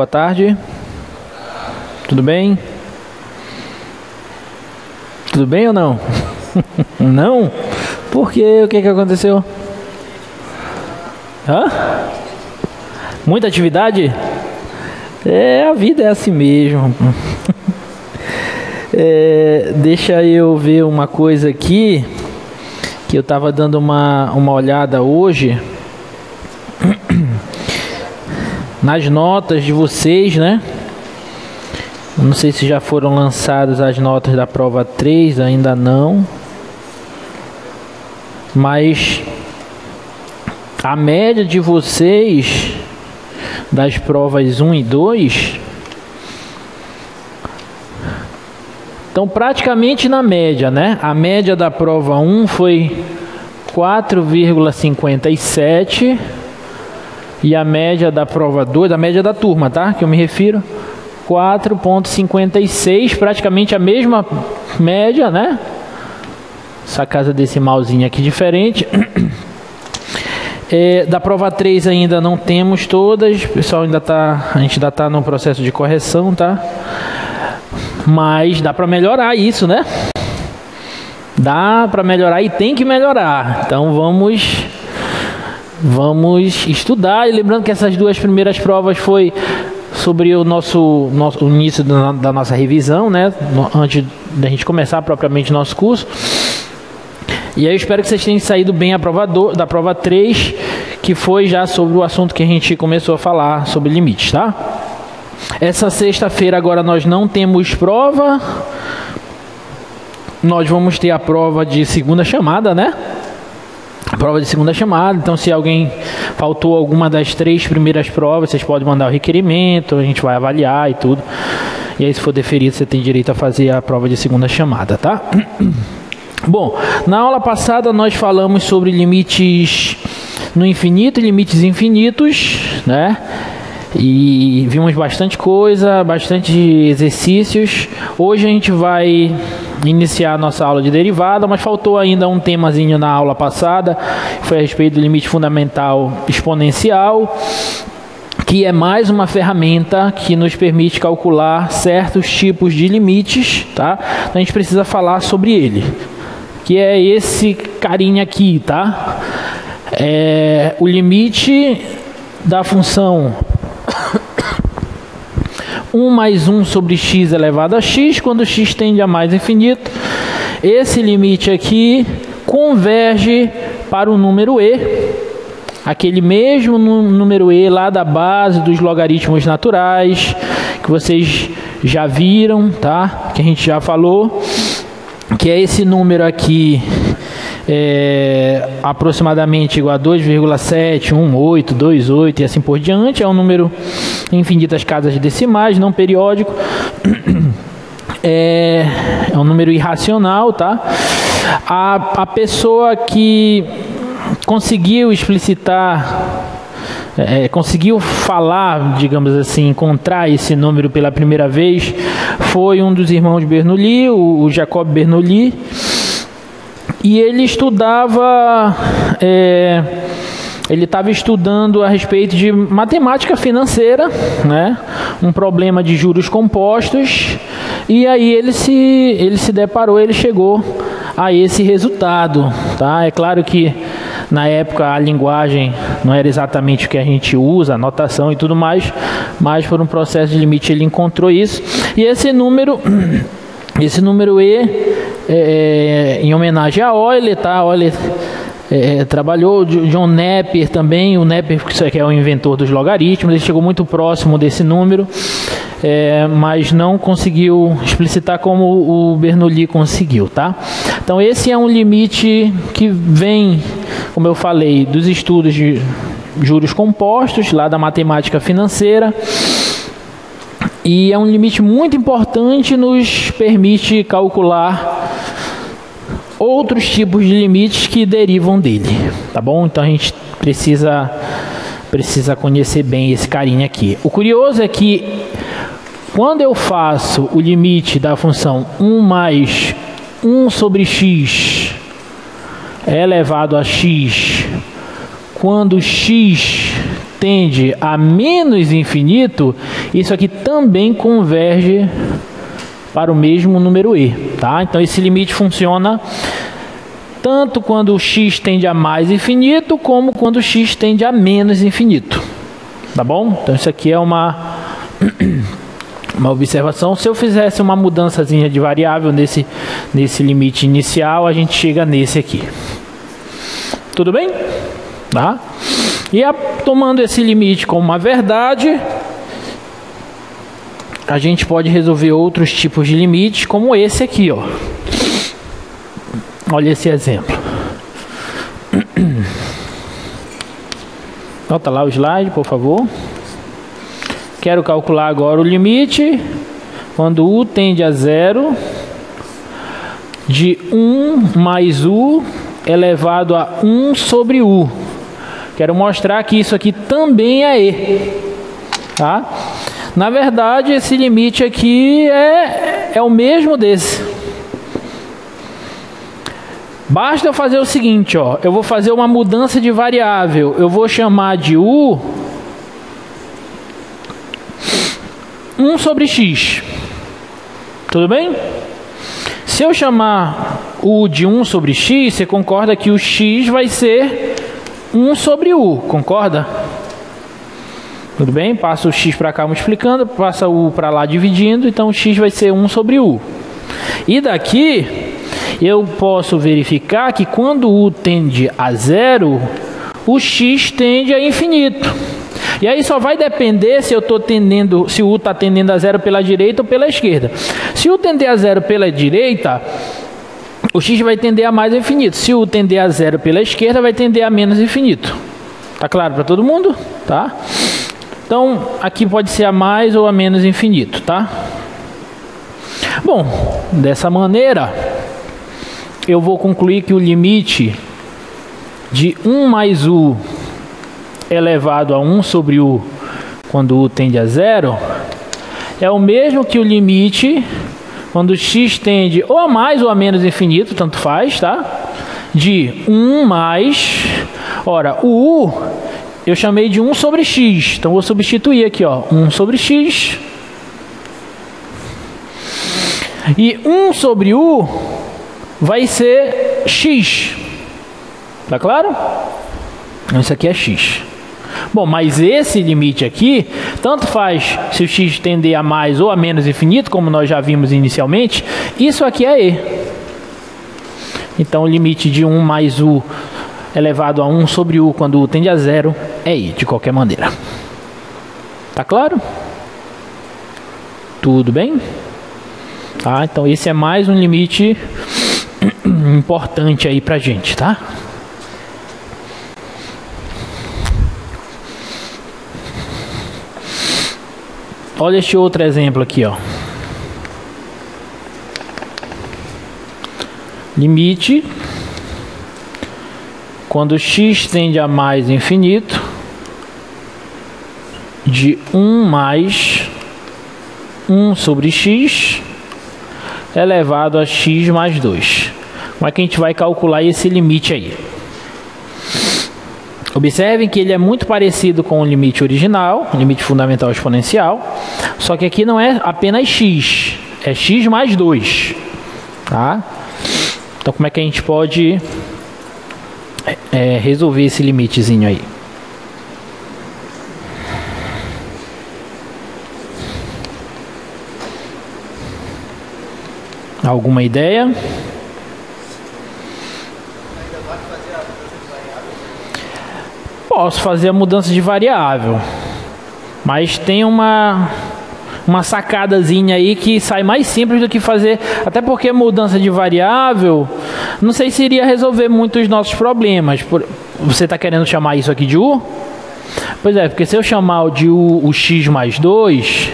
Boa tarde. Tudo bem? Tudo bem ou não? Não? Por quê? O que aconteceu? Hã? Muita atividade? A vida é assim mesmo. Deixa eu ver uma coisa aqui, que eu estava dando uma olhada hoje nas notas de vocês, né? Não sei se já foram lançadas as notas da prova 3, ainda não. Mas a média de vocês das provas 1 e 2 estão praticamente na média, né? A média da prova 1 foi 4,57 e a média da prova 2, a média da turma, tá? Que eu me refiro, 4,56, praticamente a mesma média, né? Essa casa decimalzinha aqui diferente. Da prova 3 ainda não temos todas, pessoal, a gente ainda tá no processo de correção, tá? Mas dá para melhorar isso, né? Dá para melhorar e tem que melhorar. Então vamos estudar. E lembrando que essas duas primeiras provas foi sobre o início da nossa revisão, né? Antes da gente começar propriamente o nosso curso. E aí eu espero que vocês tenham saído bem da prova 3, que foi já sobre o assunto que a gente começou a falar, sobre limites, tá? Essa sexta-feira agora nós não temos prova. Nós vamos ter a prova de segunda chamada, né? A prova de segunda chamada. Então, se alguém faltou alguma das 3 primeiras provas, vocês podem mandar o requerimento, a gente vai avaliar e tudo. E aí, se for deferido, você tem direito a fazer a prova de segunda chamada, tá? Bom, na aula passada nós falamos sobre limites no infinito e limites infinitos, né? E vimos bastante coisa, bastante exercícios. Hoje a gente vai iniciar a nossa aula de derivada, mas faltou ainda um temazinho na aula passada, foi a respeito do limite fundamental exponencial, que é mais uma ferramenta que nos permite calcular certos tipos de limites, tá? Então a gente precisa falar sobre ele, que é esse carinha aqui, tá? O limite da função 1 mais 1 sobre x elevado a x, quando x tende a mais infinito. Esse limite aqui converge para o número e, aquele mesmo número e lá da base dos logaritmos naturais, que vocês já viram, tá? Que a gente já falou, que é esse número aqui, aproximadamente igual a 2,71828 e assim por diante. É um número em infinitas casas decimais, não periódico. É um número irracional, tá? A pessoa que conseguiu explicitar, conseguiu falar, digamos assim, encontrar esse número pela primeira vez, foi um dos irmãos Bernoulli, o Jacob Bernoulli. E ele estudava, ele estava estudando a respeito de matemática financeira, né? Um problema de juros compostos, e aí ele se deparou, ele chegou a esse resultado, tá? É claro que na época a linguagem não era exatamente o que a gente usa, a notação e tudo mais, mas por um processo de limite ele encontrou isso. E esse número E, em homenagem a Euler, tá? Euler trabalhou, John Napier também, o Napier que é o inventor dos logaritmos, ele chegou muito próximo desse número, mas não conseguiu explicitar como o Bernoulli conseguiu, tá? Então esse é um limite que vem, como eu falei, dos estudos de juros compostos, lá da matemática financeira. E é um limite muito importante, nos permite calcular outros tipos de limites que derivam dele, tá bom? Então a gente precisa conhecer bem esse carinha aqui. O curioso é que quando eu faço o limite da função 1 mais 1 sobre x elevado a x, quando x tende a menos infinito, isso aqui também converge para o mesmo número e, tá? Então esse limite funciona tanto quando o x tende a mais infinito, como quando o x tende a menos infinito, tá bom? Então isso aqui é uma observação. Se eu fizesse uma mudançazinha de variável nesse limite inicial, a gente chega nesse aqui. Tudo bem? Tá? E tomando esse limite como uma verdade, a gente pode resolver outros tipos de limites, como esse aqui, ó. Olha esse exemplo. Nota lá o slide, por favor. Quero calcular agora o limite quando u tende a 0 de 1 mais u elevado a 1 sobre u. Quero mostrar que isso aqui também é e, tá? Na verdade, esse limite aqui é o mesmo desse. Basta eu fazer o seguinte, ó. Eu vou fazer uma mudança de variável. Eu vou chamar de u 1 sobre x. Tudo bem? Se eu chamar u de 1 sobre x, você concorda que o x vai ser 1 sobre u, concorda? Tudo bem? Passa o x para cá multiplicando, passa o u para lá dividindo, então o x vai ser 1 sobre u. E daqui eu posso verificar que quando u tende a 0, o x tende a infinito. E aí só vai depender se eu estou tendendo, se o u está tendendo a 0 pela direita ou pela esquerda. Se o tender a 0 pela direita, o x vai tender a mais infinito. Se o tender a 0 pela esquerda, vai tender a menos infinito. Tá claro para todo mundo? Tá? Então, aqui pode ser a mais ou a menos infinito, tá? Bom, dessa maneira, eu vou concluir que o limite de 1 mais u elevado a 1 sobre u, quando u tende a 0, é o mesmo que o limite quando x tende ou a mais ou a menos infinito, tanto faz, tá? De 1 mais... Ora, o u eu chamei de 1 sobre x, então vou substituir aqui, ó, 1 sobre x. E 1 sobre u vai ser x. Tá claro? Isso aqui é x. Bom, mas esse limite aqui, tanto faz se o x tender a mais ou a menos infinito, como nós já vimos inicialmente, isso aqui é e. Então o limite de 1 mais u elevado a 1 sobre u quando u tende a 0 é i, de qualquer maneira. Tá claro? Tudo bem? Tá, então esse é mais um limite importante aí pra gente, tá? Olha este outro exemplo aqui, ó. Limite quando x tende a mais infinito de 1 mais 1 sobre x elevado a x mais 2. Como é que a gente vai calcular esse limite aí? Observem que ele é muito parecido com o limite original, o limite fundamental exponencial, só que aqui não é apenas x, é x mais 2, tá? Então como é que a gente pode resolver esse limitezinho aí? Alguma ideia? Posso fazer a mudança de variável, mas tem uma sacadazinha aí que sai mais simples do que fazer, até porque mudança de variável, não sei se iria resolver muito os nossos problemas. Você está querendo chamar isso aqui de u? Pois é, porque se eu chamar de u o x mais 2,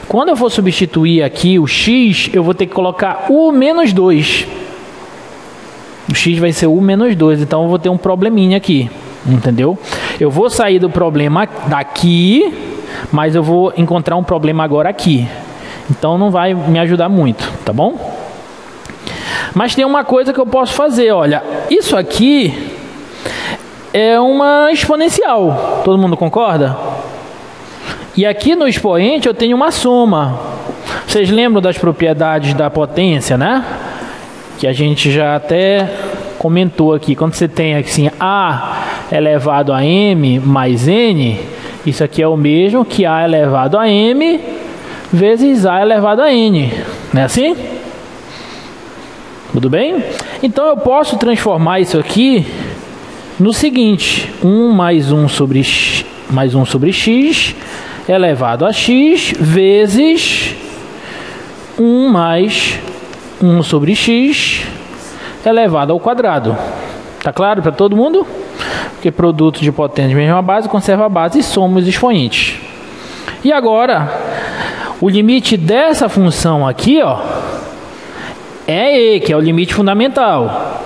quando eu for substituir aqui o x, eu vou ter que colocar u menos 2. O x vai ser u menos 2, então eu vou ter um probleminha aqui. Entendeu? Eu vou sair do problema daqui, mas eu vou encontrar um problema agora aqui. Então não vai me ajudar muito, tá bom? Mas tem uma coisa que eu posso fazer, olha. Isso aqui é uma exponencial. Todo mundo concorda? E aqui no expoente eu tenho uma soma. Vocês lembram das propriedades da potência, né? Que a gente já até comentou aqui. Quando você tem assim A elevado a M mais N, isso aqui é o mesmo que A elevado a M vezes A elevado a N. Não é assim? Tudo bem? Então eu posso transformar isso aqui no seguinte: 1 mais 1 sobre x elevado a x vezes 1 mais 1 sobre x elevado ao quadrado. Tá claro para todo mundo? Porque produto de potência de mesma base conserva a base e soma os expoentes. E agora, o limite dessa função aqui, ó, é E, que é o limite fundamental.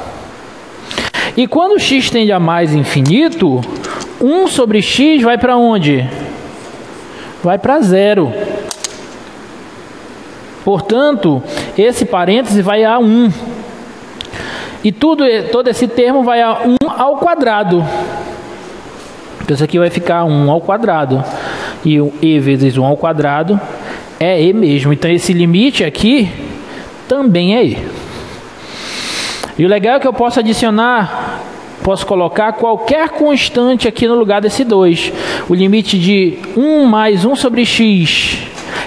E quando x tende a mais infinito, 1 sobre x vai para onde? Vai para zero. Portanto, esse parêntese vai a 1. E todo esse termo vai a 1 ao quadrado. Então isso aqui vai ficar 1 ao quadrado. E o E vezes 1 ao quadrado é E mesmo. Então esse limite aqui também é E. E o legal é que eu posso adicionar, posso colocar qualquer constante aqui no lugar desse 2. O limite de 1 mais 1 sobre x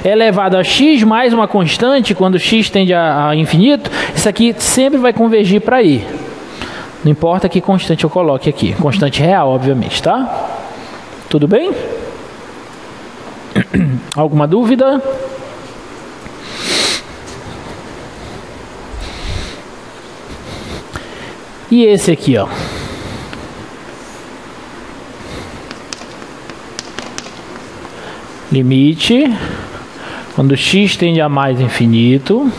elevado a x mais uma constante, quando x tende a infinito, isso aqui sempre vai convergir para I. Não importa que constante eu coloque aqui. Constante real, obviamente, tá? Tudo bem? Alguma dúvida? E esse aqui, ó. Limite, quando x tende a mais infinito,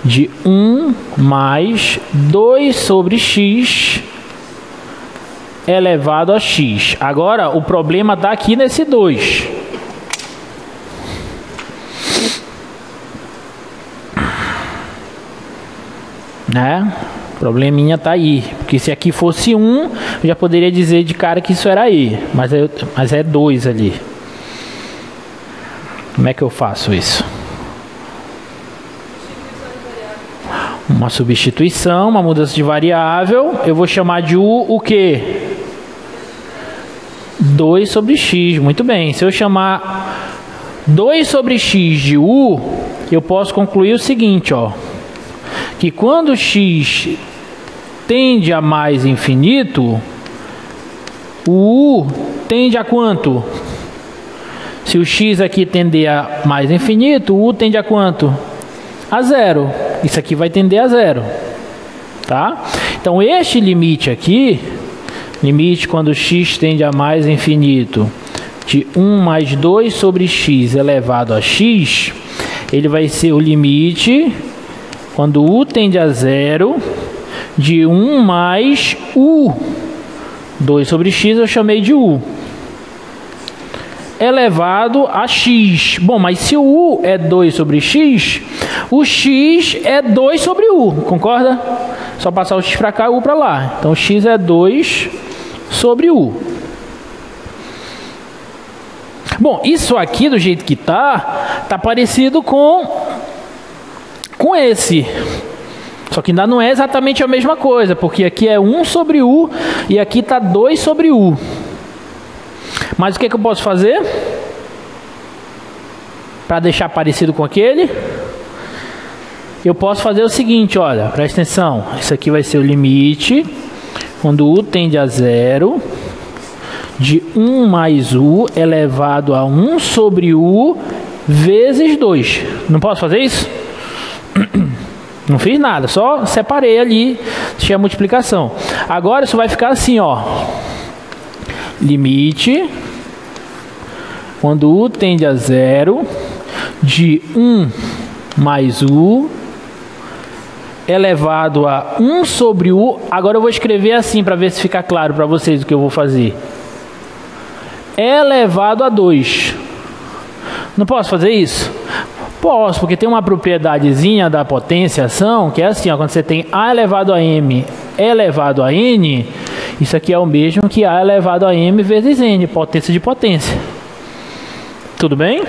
de 1 mais 2 sobre x elevado a x. Agora, o problema está aqui nesse 2. Né? O probleminha está aí. Porque se aqui fosse 1, eu já poderia dizer de cara que isso era I. Mas é 2 ali. Como é que eu faço isso? Uma substituição, uma mudança de variável. Eu vou chamar de U o quê? 2 sobre x. Muito bem. Se eu chamar 2 sobre x de U, eu posso concluir o seguinte, ó. Que quando x tende a mais infinito, o U tende a quanto? Se o x aqui tender a mais infinito, o U tende a quanto? A zero. Isso aqui vai tender a zero. Tá? Então, este limite aqui, limite quando x tende a mais infinito, de 1 mais 2 sobre x elevado a x, ele vai ser o limite, quando U tende a zero, de 1 mais U. 2 sobre x eu chamei de U. Elevado a x. Bom, mas se o U é 2 sobre x, o x é 2 sobre U, concorda? Só passar o x para cá e o U para lá. Então, x é 2 sobre U. Bom, isso aqui, do jeito que tá parecido com esse. Só que ainda não é exatamente a mesma coisa, porque aqui é 1 sobre U e aqui está 2 sobre U. Mas o que eu posso fazer para deixar parecido com aquele? Eu posso fazer o seguinte, olha, presta atenção. Isso aqui vai ser o limite, quando U tende a zero, de 1 mais U elevado a 1 sobre U vezes 2. Não posso fazer isso? Não fiz nada, só separei ali, deixei a multiplicação. Agora isso vai ficar assim, ó. Limite, quando U tende a zero, de 1 mais U elevado a 1 sobre U. Agora eu vou escrever assim para ver se fica claro para vocês o que eu vou fazer. Elevado a 2. Não posso fazer isso? Posso, porque tem uma propriedadezinha da potenciação que é assim, ó, quando você tem A elevado a M elevado a N, isso aqui é o mesmo que A elevado a M vezes N, potência de potência. Tudo bem?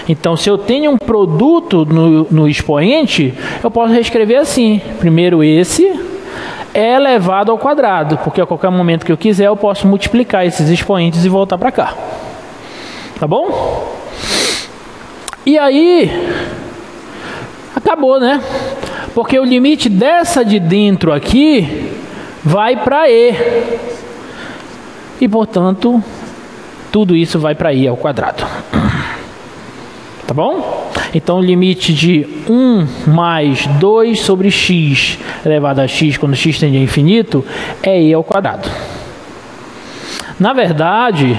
Então, se eu tenho um produto no expoente, eu posso reescrever assim. Primeiro esse é elevado ao quadrado, porque a qualquer momento que eu quiser, eu posso multiplicar esses expoentes e voltar para cá. Tá bom? E aí, acabou, né? Porque o limite dessa de dentro aqui vai para E. E, portanto, tudo isso vai para I ao quadrado. Tá bom? Então, o limite de 1 mais 2 sobre x elevado a x, quando x tende a infinito, é I ao quadrado. Na verdade,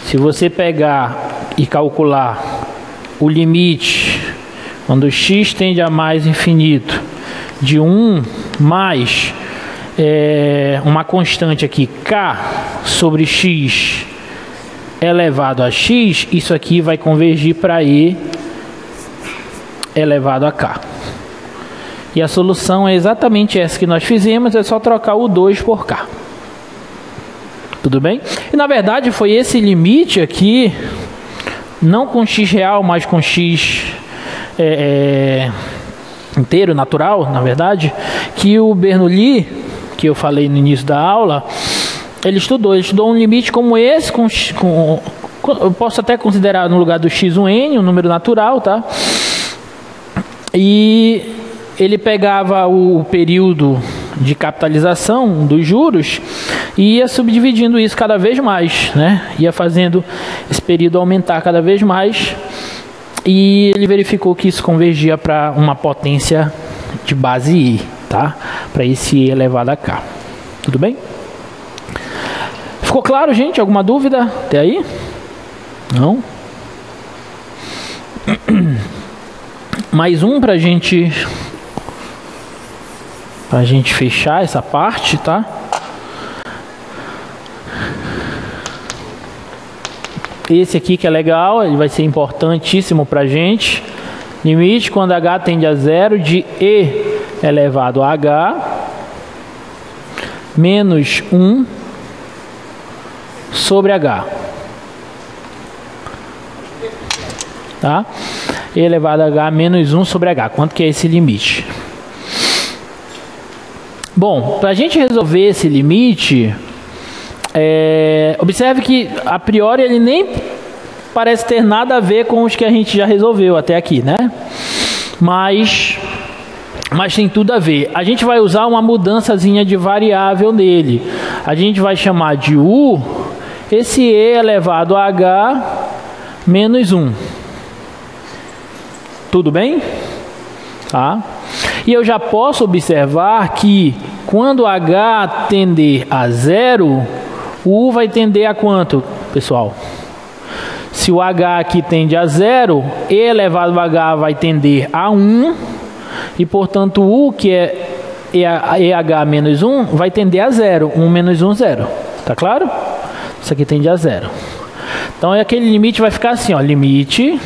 se você pegar e calcular o limite, quando x tende a mais infinito, de 1 mais uma constante aqui, k sobre x elevado a x, isso aqui vai convergir para E elevado a k. E a solução é exatamente essa que nós fizemos, é só trocar o 2 por k. Tudo bem? E na verdade foi esse limite aqui, não com x real, mas com x inteiro, natural, na verdade, que o Bernoulli, que eu falei no início da aula, ele estudou um limite como esse, eu posso até considerar no lugar do x um n, um número natural, tá? E ele pegava o período de capitalização dos juros e ia subdividindo isso cada vez mais, né? Ia fazendo esse período aumentar cada vez mais, e ele verificou que isso convergia para uma potência de base I, tá? Para esse E elevado a k. Tudo bem? Ficou claro, gente? Alguma dúvida até aí? Não? Mais um para a gente fechar essa parte, tá? Esse aqui que é legal, ele vai ser importantíssimo para a gente. Limite quando h tende a zero de E elevado a h menos 1 sobre h. Tá? E elevado a h menos 1 sobre h. Quanto que é esse limite? Bom, para a gente resolver esse limite, observe que a priori ele nem parece ter nada a ver com os que a gente já resolveu até aqui, né? Mas tem tudo a ver. A gente vai usar uma mudançazinha de variável nele. A gente vai chamar de u esse E elevado a h menos 1. Tudo bem? Tá? E eu já posso observar que quando h tender a zero, o u vai tender a quanto, pessoal? Se o h aqui tende a zero, E elevado a h vai tender a 1, e portanto o u, que é EH menos 1, vai tender a 0. 1 menos 1, 0. Tá claro? Isso aqui tende a 0. Então aquele limite vai ficar assim, ó, limite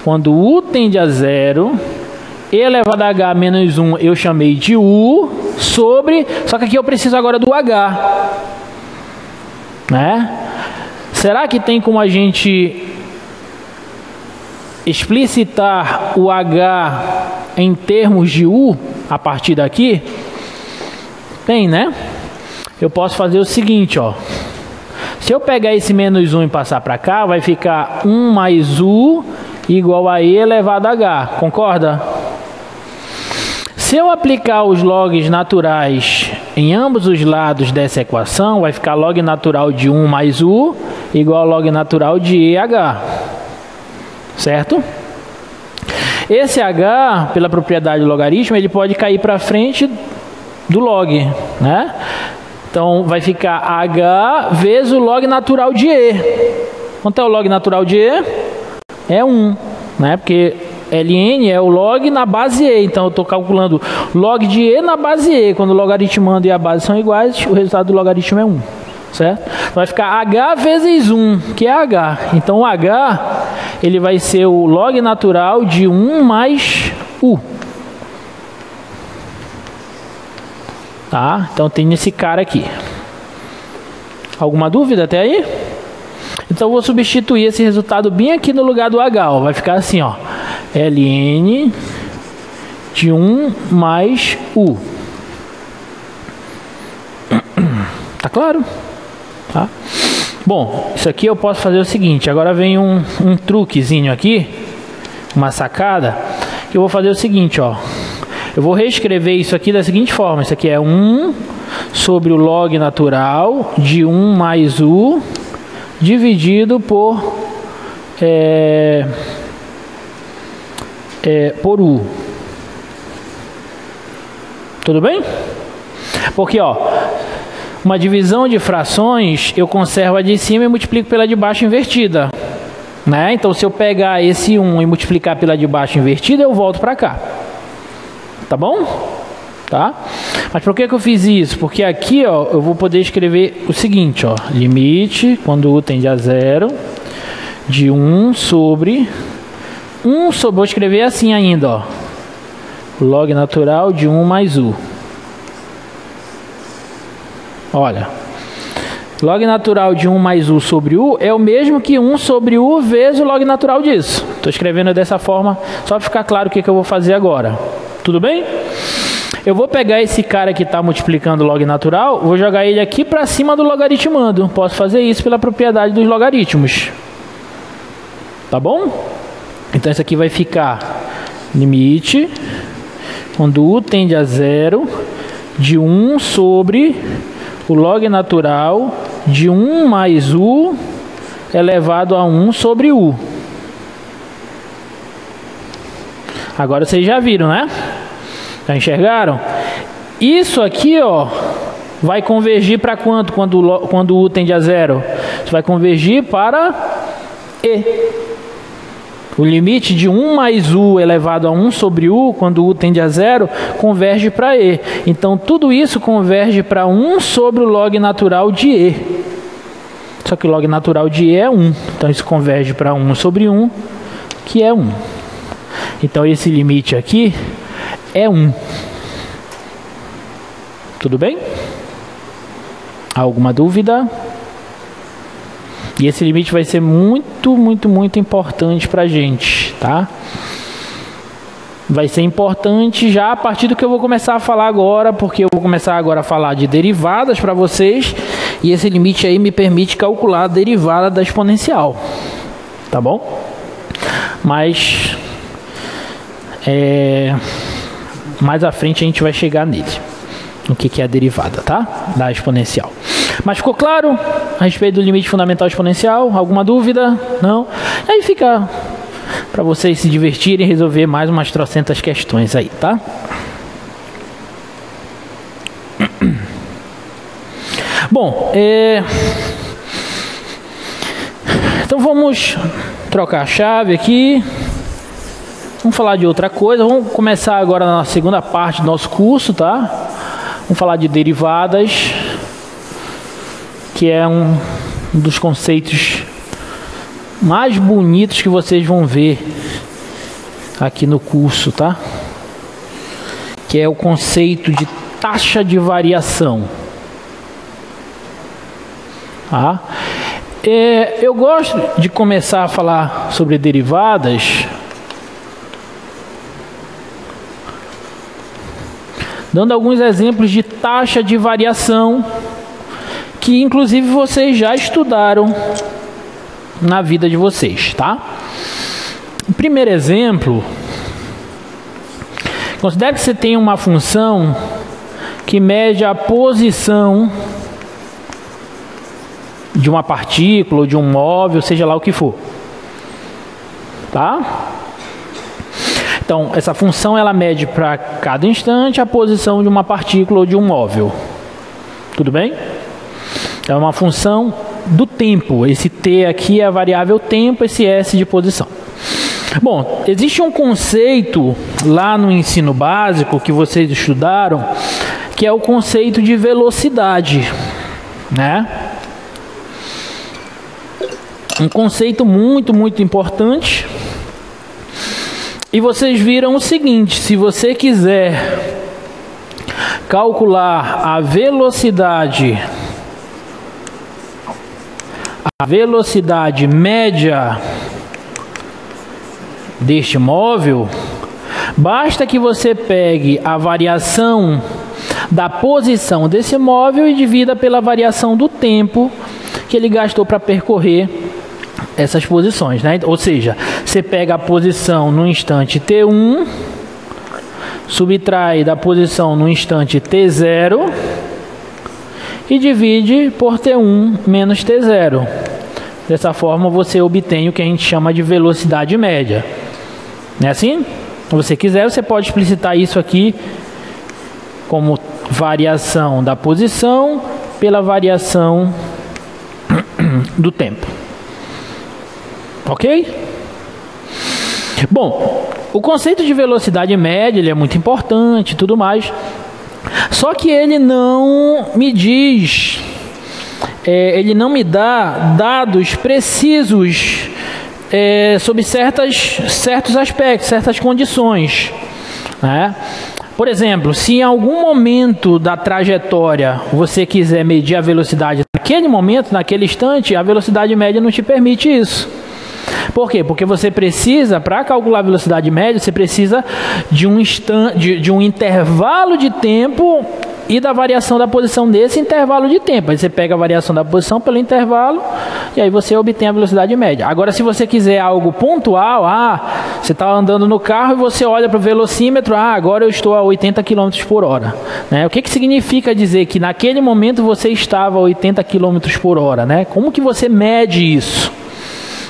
quando u tende a 0, E elevado a h menos 1 eu chamei de u sobre, só que aqui eu preciso agora do h, né? Será que tem como a gente explicitar o h em termos de u a partir daqui? Tem, né? Eu posso fazer o seguinte, ó. Se eu pegar esse menos 1 e passar para cá, vai ficar 1 mais u igual a E elevado a h. Concorda? Se eu aplicar os logs naturais em ambos os lados dessa equação, vai ficar log natural de 1 mais u igual a log natural de EH. Certo? Esse h, pela propriedade do logaritmo, ele pode cair para frente do log, né? Então, vai ficar h vezes o log natural de E. Quanto é o log natural de E? É 1, né? Porque ln é o log na base E. Então, eu estou calculando log de E na base E. Quando o logaritmando e a base são iguais, o resultado do logaritmo é 1. Certo? Vai ficar h vezes 1, que é h. Então, o h, ele vai ser o log natural de 1 mais u. Tá? Então, tem esse cara aqui. Alguma dúvida até aí? Então eu vou substituir esse resultado bem aqui no lugar do H, ó. Vai ficar assim, ó, ln de 1 mais U. Tá claro? Tá? Bom, isso aqui eu posso fazer o seguinte. Agora vem um truquezinho aqui, uma sacada, que eu vou fazer o seguinte, ó. Eu vou reescrever isso aqui da seguinte forma. Isso aqui é 1 sobre o log natural de 1 mais U dividido por U. Tudo bem? Porque, ó, uma divisão de frações, eu conservo a de cima e multiplico pela de baixo invertida, né? Então, se eu pegar esse 1 e multiplicar pela de baixo invertida, eu volto para cá. Tá bom? Tá? Mas por que eu fiz isso? Porque aqui, ó, eu vou poder escrever o seguinte, ó, limite, quando U tende a 0, de 1 sobre, vou escrever assim ainda, ó, log natural de 1 mais U. Olha, log natural de 1 mais U sobre U é o mesmo que 1 sobre U vezes o log natural disso. Estou escrevendo dessa forma, só para ficar claro o que eu vou fazer agora. Tudo bem? Eu vou pegar esse cara que está multiplicando o log natural, vou jogar ele aqui para cima do logaritmando. Posso fazer isso pela propriedade dos logaritmos. Tá bom? Então isso aqui vai ficar limite, quando U tende a 0, de 1 sobre o log natural de 1 mais U elevado a 1 sobre U. Agora vocês já viram, né? Já enxergaram? Isso aqui, ó, vai convergir para quanto quando U tende a 0? Isso vai convergir para E. O limite de 1 mais U elevado a 1 sobre U, quando U tende a 0, converge para E. Então, tudo isso converge para 1 sobre o log natural de E. Só que o log natural de E é 1. Então, isso converge para 1 sobre 1, que é 1. Então, esse limite aqui é 1. Tudo bem? Alguma dúvida? E esse limite vai ser muito, muito, muito importante para a gente, tá? Vai ser importante já a partir do que eu vou começar a falar agora, porque eu vou começar agora a falar de derivadas para vocês, e esse limite aí me permite calcular a derivada da exponencial, tá bom? Mas mais à frente a gente vai chegar nele, o que é a derivada, tá? Da exponencial. Mas ficou claro a respeito do limite fundamental exponencial? Alguma dúvida? Não? Aí fica para vocês se divertirem e resolver mais umas trocentas questões aí, tá? Bom, então vamos trocar a chave aqui. Vamos falar de outra coisa. Vamos começar agora na segunda parte do nosso curso, tá? Vamos falar de derivadas, que é um dos conceitos mais bonitos que vocês vão ver aqui no curso, tá? Que é o conceito de taxa de variação. Tá? Eu gosto de começar a falar sobre derivadas dando alguns exemplos de taxa de variação que inclusive vocês já estudaram na vida de vocês, tá? O primeiro exemplo, considere que você tem uma função que mede a posição de uma partícula ou de um móvel, seja lá o que for, tá? Então, essa função ela mede para cada instante a posição de uma partícula ou de um móvel. Tudo bem? É uma função do tempo. Esse t aqui é a variável tempo, esse s de posição. Bom, existe um conceito lá no ensino básico que vocês estudaram, que é o conceito de velocidade, né? Um conceito muito, muito importante. E vocês viram o seguinte: se você quiser calcular a velocidade a velocidade média deste móvel, basta que você pegue a variação da posição desse móvel e divida pela variação do tempo que ele gastou para percorrer essas posições, né? Ou seja, você pega a posição no instante t1, subtrai da posição no instante t0 e divide por t1 menos t0. Dessa forma você obtém o que a gente chama de velocidade média. Não é assim? Se você quiser, você pode explicitar isso aqui como variação da posição pela variação do tempo. Ok? Bom, o conceito de velocidade média ele é muito importante e tudo mais. Só que ele não me diz, ele não me dá dados precisos sobre certos aspectos, certas condições, né? Por exemplo, se em algum momento da trajetória você quiser medir a velocidade naquele momento, naquele instante, a velocidade média não te permite isso. Por quê? Porque você precisa, para calcular a velocidade média, você precisa de um intervalo de tempo e da variação da posição nesse intervalo de tempo. Aí você pega a variação da posição pelo intervalo e aí você obtém a velocidade média. Agora, se você quiser algo pontual, você está andando no carro e você olha para o velocímetro, agora eu estou a 80 km por hora. Né? O que significa dizer que naquele momento você estava a 80 km por hora? Né? Como que você mede isso?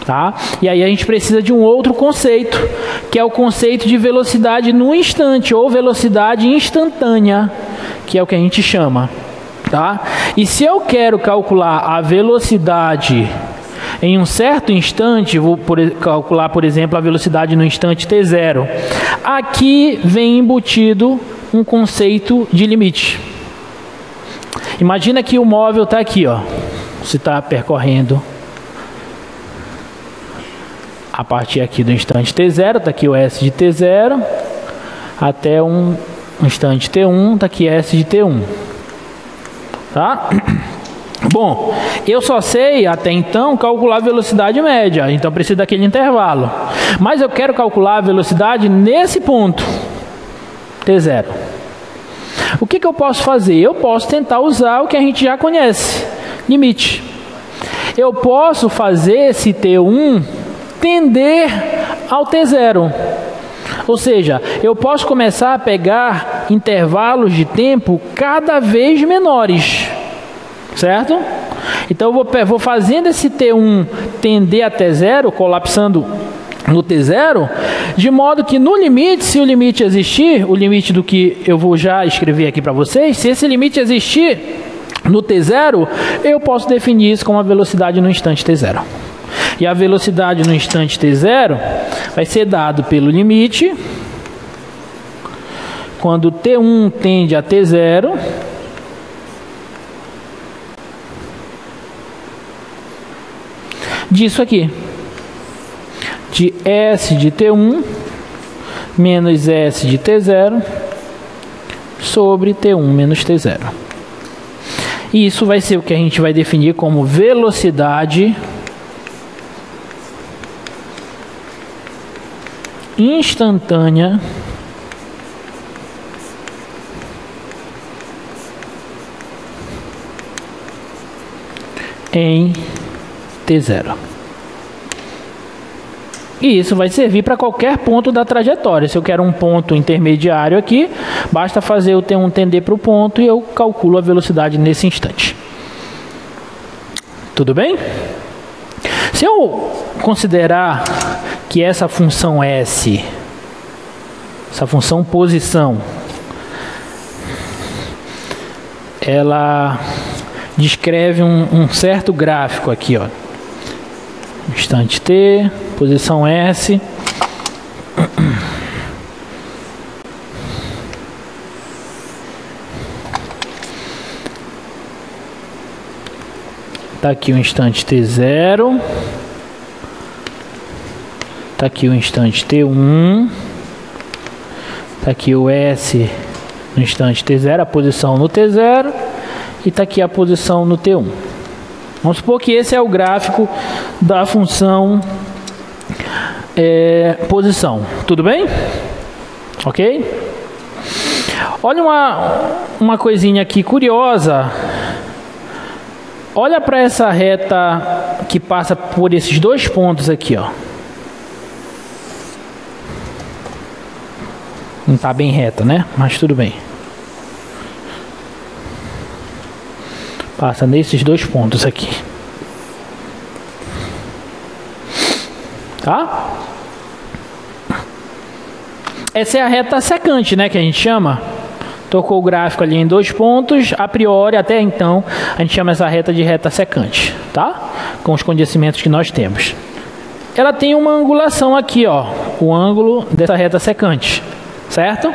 Tá? E aí a gente precisa de um outro conceito, que é o conceito de velocidade no instante, ou velocidade instantânea, que é o que a gente chama. Tá? E se eu quero calcular a velocidade em um certo instante, vou calcular, por exemplo, a velocidade no instante t0, aqui vem embutido um conceito de limite. Imagina que o móvel está aqui, ó. Você está percorrendo a partir aqui do instante t0, está aqui o S de t0, até um instante t1, está aqui S de t1. Tá? Bom, eu só sei até então calcular a velocidade média, então preciso daquele intervalo. Mas eu quero calcular a velocidade nesse ponto, t0. O que eu posso fazer? Eu posso tentar usar o que a gente já conhece, limite. Eu posso fazer esse t1 tender ao t0. Ou seja, eu posso começar a pegar intervalos de tempo cada vez menores, certo? Então eu vou fazendo esse t1 tender a t0, colapsando no t0, de modo que no limite, se o limite existir, o limite do que eu vou já escrever aqui para vocês, se esse limite existir no t0, eu posso definir isso como a velocidade no instante t0. E a velocidade no instante t0 vai ser dado pelo limite, quando t1 tende a t0, disso aqui, de S de t1 menos S de t0 sobre t1 menos t0. E isso vai ser o que a gente vai definir como velocidade instantânea em t0. E isso vai servir para qualquer ponto da trajetória. Se eu quero um ponto intermediário aqui, basta fazer o t1 tender para o ponto e eu calculo a velocidade nesse instante. Tudo bem? Se eu considerar que essa função S, essa função posição, ela descreve um certo gráfico aqui, ó. Instante T, posição S. Tá aqui o instante T0. Tá aqui o instante T1. Tá aqui o S no instante T0, a posição no T0. E tá aqui a posição no T1. Vamos supor que esse é o gráfico da função posição. Tudo bem? Ok? Olha uma coisinha aqui curiosa. Olha para essa reta que passa por esses dois pontos aqui, ó. Não está bem reta, né? Mas tudo bem. Passa nesses dois pontos aqui. Tá? Essa é a reta secante, né? Que a gente chama. Tocou o gráfico ali em dois pontos. A priori, até então, a gente chama essa reta de reta secante. Tá? Com os conhecimentos que nós temos. Ela tem uma angulação aqui, ó. O ângulo dessa reta secante. Certo?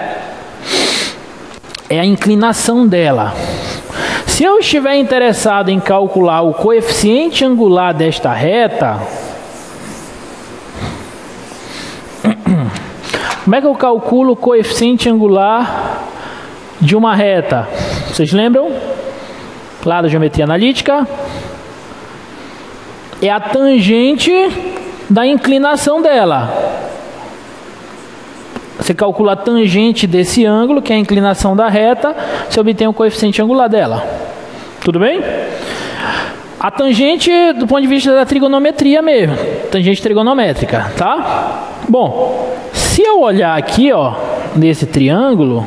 É a inclinação dela. Se eu estiver interessado em calcular o coeficiente angular desta reta, como é que eu calculo o coeficiente angular de uma reta? Vocês lembram? Lá da geometria analítica. É a tangente da inclinação dela. Você calcula a tangente desse ângulo, que é a inclinação da reta, você obtém o coeficiente angular dela. Tudo bem? A tangente do ponto de vista da trigonometria mesmo, tangente trigonométrica, tá? Bom, se eu olhar aqui, ó, nesse triângulo,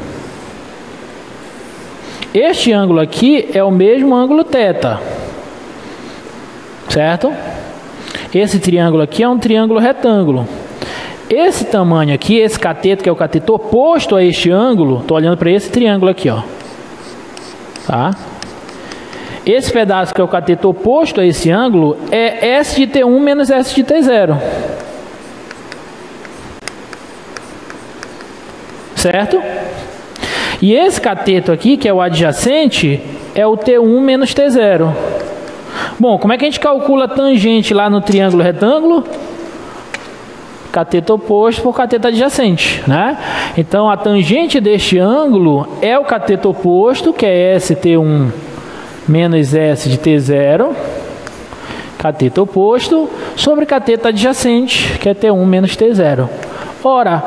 este ângulo aqui é o mesmo ângulo θ, certo? Esse triângulo aqui é um triângulo retângulo. Esse tamanho aqui, esse cateto, que é o cateto oposto a este ângulo, estou olhando para esse triângulo aqui, ó. Tá? Esse pedaço que é o cateto oposto a esse ângulo é S de T1 menos S de T0. Certo? E esse cateto aqui, que é o adjacente, é o T1 menos T0. Bom, como é que a gente calcula a tangente lá no triângulo retângulo? Cateto oposto por cateto adjacente, né? Então a tangente deste ângulo é o cateto oposto, que é ST1 menos S de T0, cateto oposto, sobre cateto adjacente, que é T1 menos T0. Ora,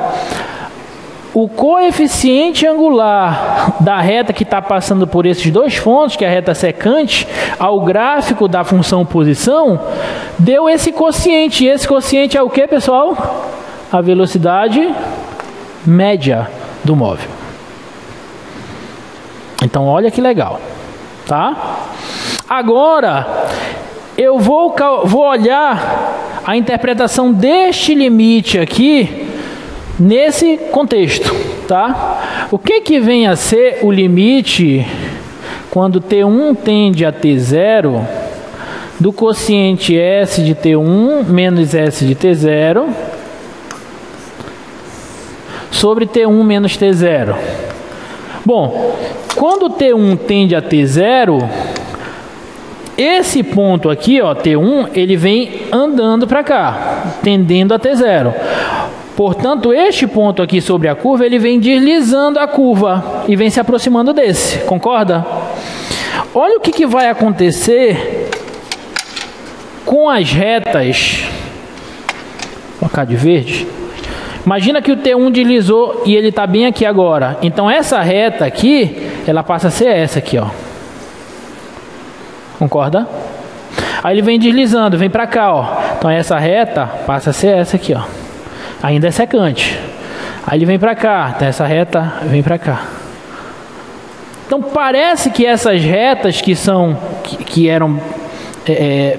o coeficiente angular da reta que está passando por esses dois pontos, que é a reta secante, ao gráfico da função posição, deu esse quociente. E esse quociente é o que, pessoal? A velocidade média do móvel. Então, olha que legal. Tá? Agora, eu vou olhar a interpretação deste limite aqui, nesse contexto, tá? O que vem a ser o limite quando T1 tende a T0 do quociente S de T1 menos S de T0 sobre T1 menos T0? Bom, quando T1 tende a T0, esse ponto aqui, ó, T1, ele vem andando para cá, tendendo a T0. Portanto, este ponto aqui sobre a curva, ele vem deslizando a curva e vem se aproximando desse. Concorda? Olha o que vai acontecer com as retas. Vou colocar de verde. Imagina que o T1 deslizou e ele está bem aqui agora. Então, essa reta aqui, ela passa a ser essa aqui, ó. Concorda? Aí ele vem deslizando, vem para cá, ó. Então, essa reta passa a ser essa aqui, ó. Ainda é secante. Aí ele vem para cá, então essa reta vem para cá. Então parece que essas retas que eram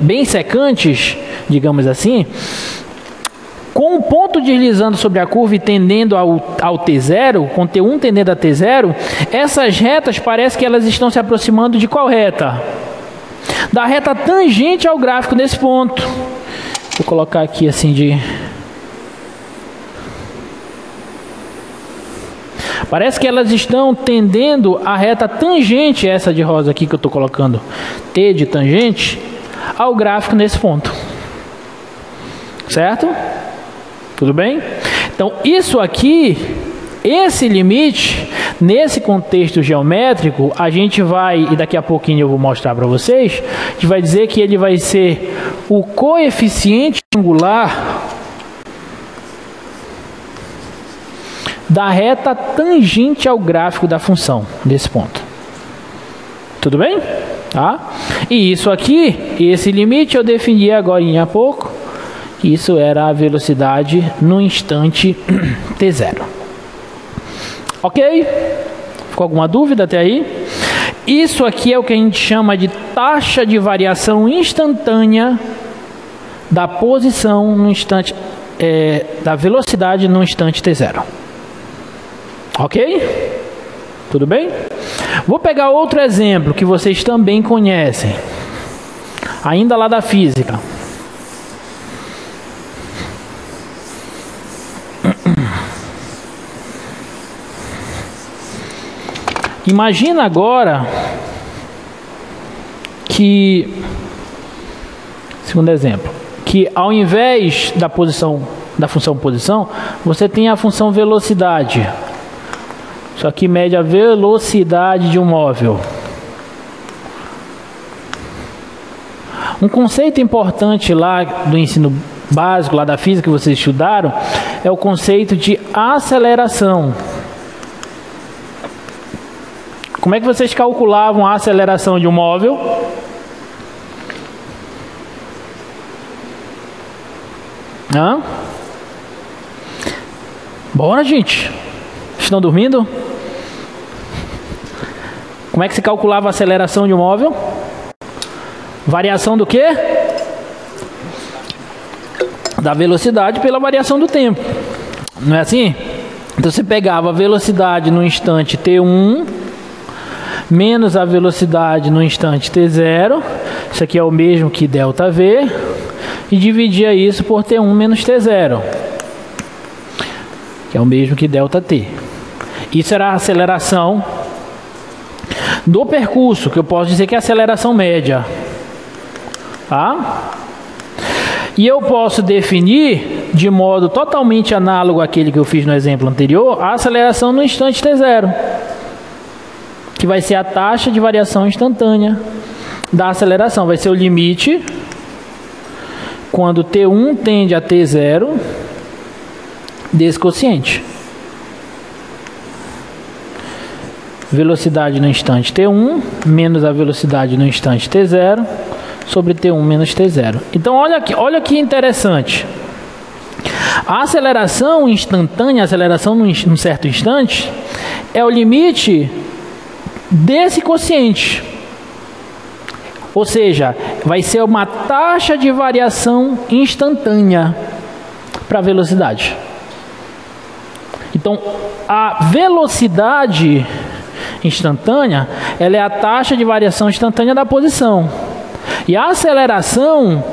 bem secantes, digamos assim, com o ponto deslizando sobre a curva e tendendo ao T0, com T1 tendendo a T0, essas retas parece que elas estão se aproximando de qual reta? Da reta tangente ao gráfico desse ponto. Vou colocar aqui assim de... Parece que elas estão tendendo a reta tangente, essa de rosa aqui que eu estou colocando, T de tangente, ao gráfico nesse ponto. Certo? Tudo bem? Então, isso aqui, esse limite, Nesse contexto geométrico, a gente vai, e daqui a pouquinho eu vou mostrar para vocês, a gente vai dizer que ele vai ser o coeficiente angular da reta tangente ao gráfico da função, desse ponto. Tudo bem? Tá? E isso aqui, esse limite eu defini agora há pouco, isso era a velocidade no instante t0. Ok? Ficou alguma dúvida até aí? Isso aqui é o que a gente chama de taxa de variação instantânea da posição no instante, da velocidade no instante t0. Ok? Tudo bem? Vou pegar outro exemplo que vocês também conhecem, ainda lá da física. Imagina agora que, segundo exemplo, que ao invés da função posição, você tem a função velocidade. Isso aqui mede a velocidade de um móvel. Um conceito importante lá do ensino básico, lá da física que vocês estudaram, é o conceito de aceleração. Como é que vocês calculavam a aceleração de um móvel? Hã? Bora, gente. Estão dormindo? Como é que se calculava a aceleração de um móvel? Variação do quê? Da velocidade pela variação do tempo. Não é assim? Então você pegava a velocidade no instante t1 menos a velocidade no instante t0, isso aqui é o mesmo que ΔV, e dividia isso por t1 menos t0, que é o mesmo que ΔT. Isso era a aceleração do percurso, que eu posso dizer que é a aceleração média. Tá? E eu posso definir, de modo totalmente análogo àquele que eu fiz no exemplo anterior, a aceleração no instante t0, que vai ser a taxa de variação instantânea da aceleração. Vai ser o limite quando t1 tende a t0 desse quociente. Velocidade no instante t1 menos a velocidade no instante t0 sobre t1 menos t0. Então olha que interessante. A aceleração instantânea, a aceleração num certo instante, é o limite desse quociente. Ou seja, vai ser uma taxa de variação instantânea para a velocidade. Então, a velocidade instantânea, ela é a taxa de variação instantânea da posição. E a aceleração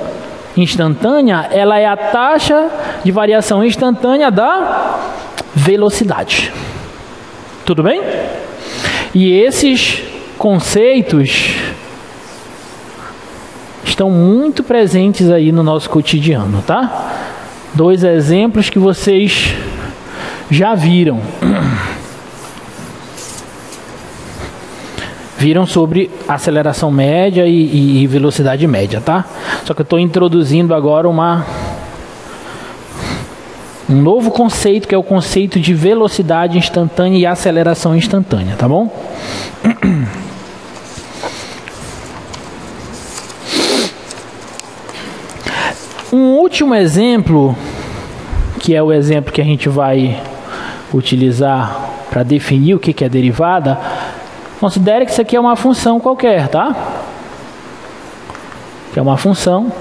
instantânea, ela é a taxa de variação instantânea da velocidade. Tudo bem? E esses conceitos estão muito presentes aí no nosso cotidiano, tá? Dois exemplos que vocês já viram. Viram sobre aceleração média e velocidade média, tá? Só que eu estou introduzindo agora um novo conceito, que é o conceito de velocidade instantânea e aceleração instantânea, tá bom? Um último exemplo, que é o exemplo que a gente vai utilizar para definir o que é derivada. Considere que isso aqui é uma função qualquer, tá? Que é uma função.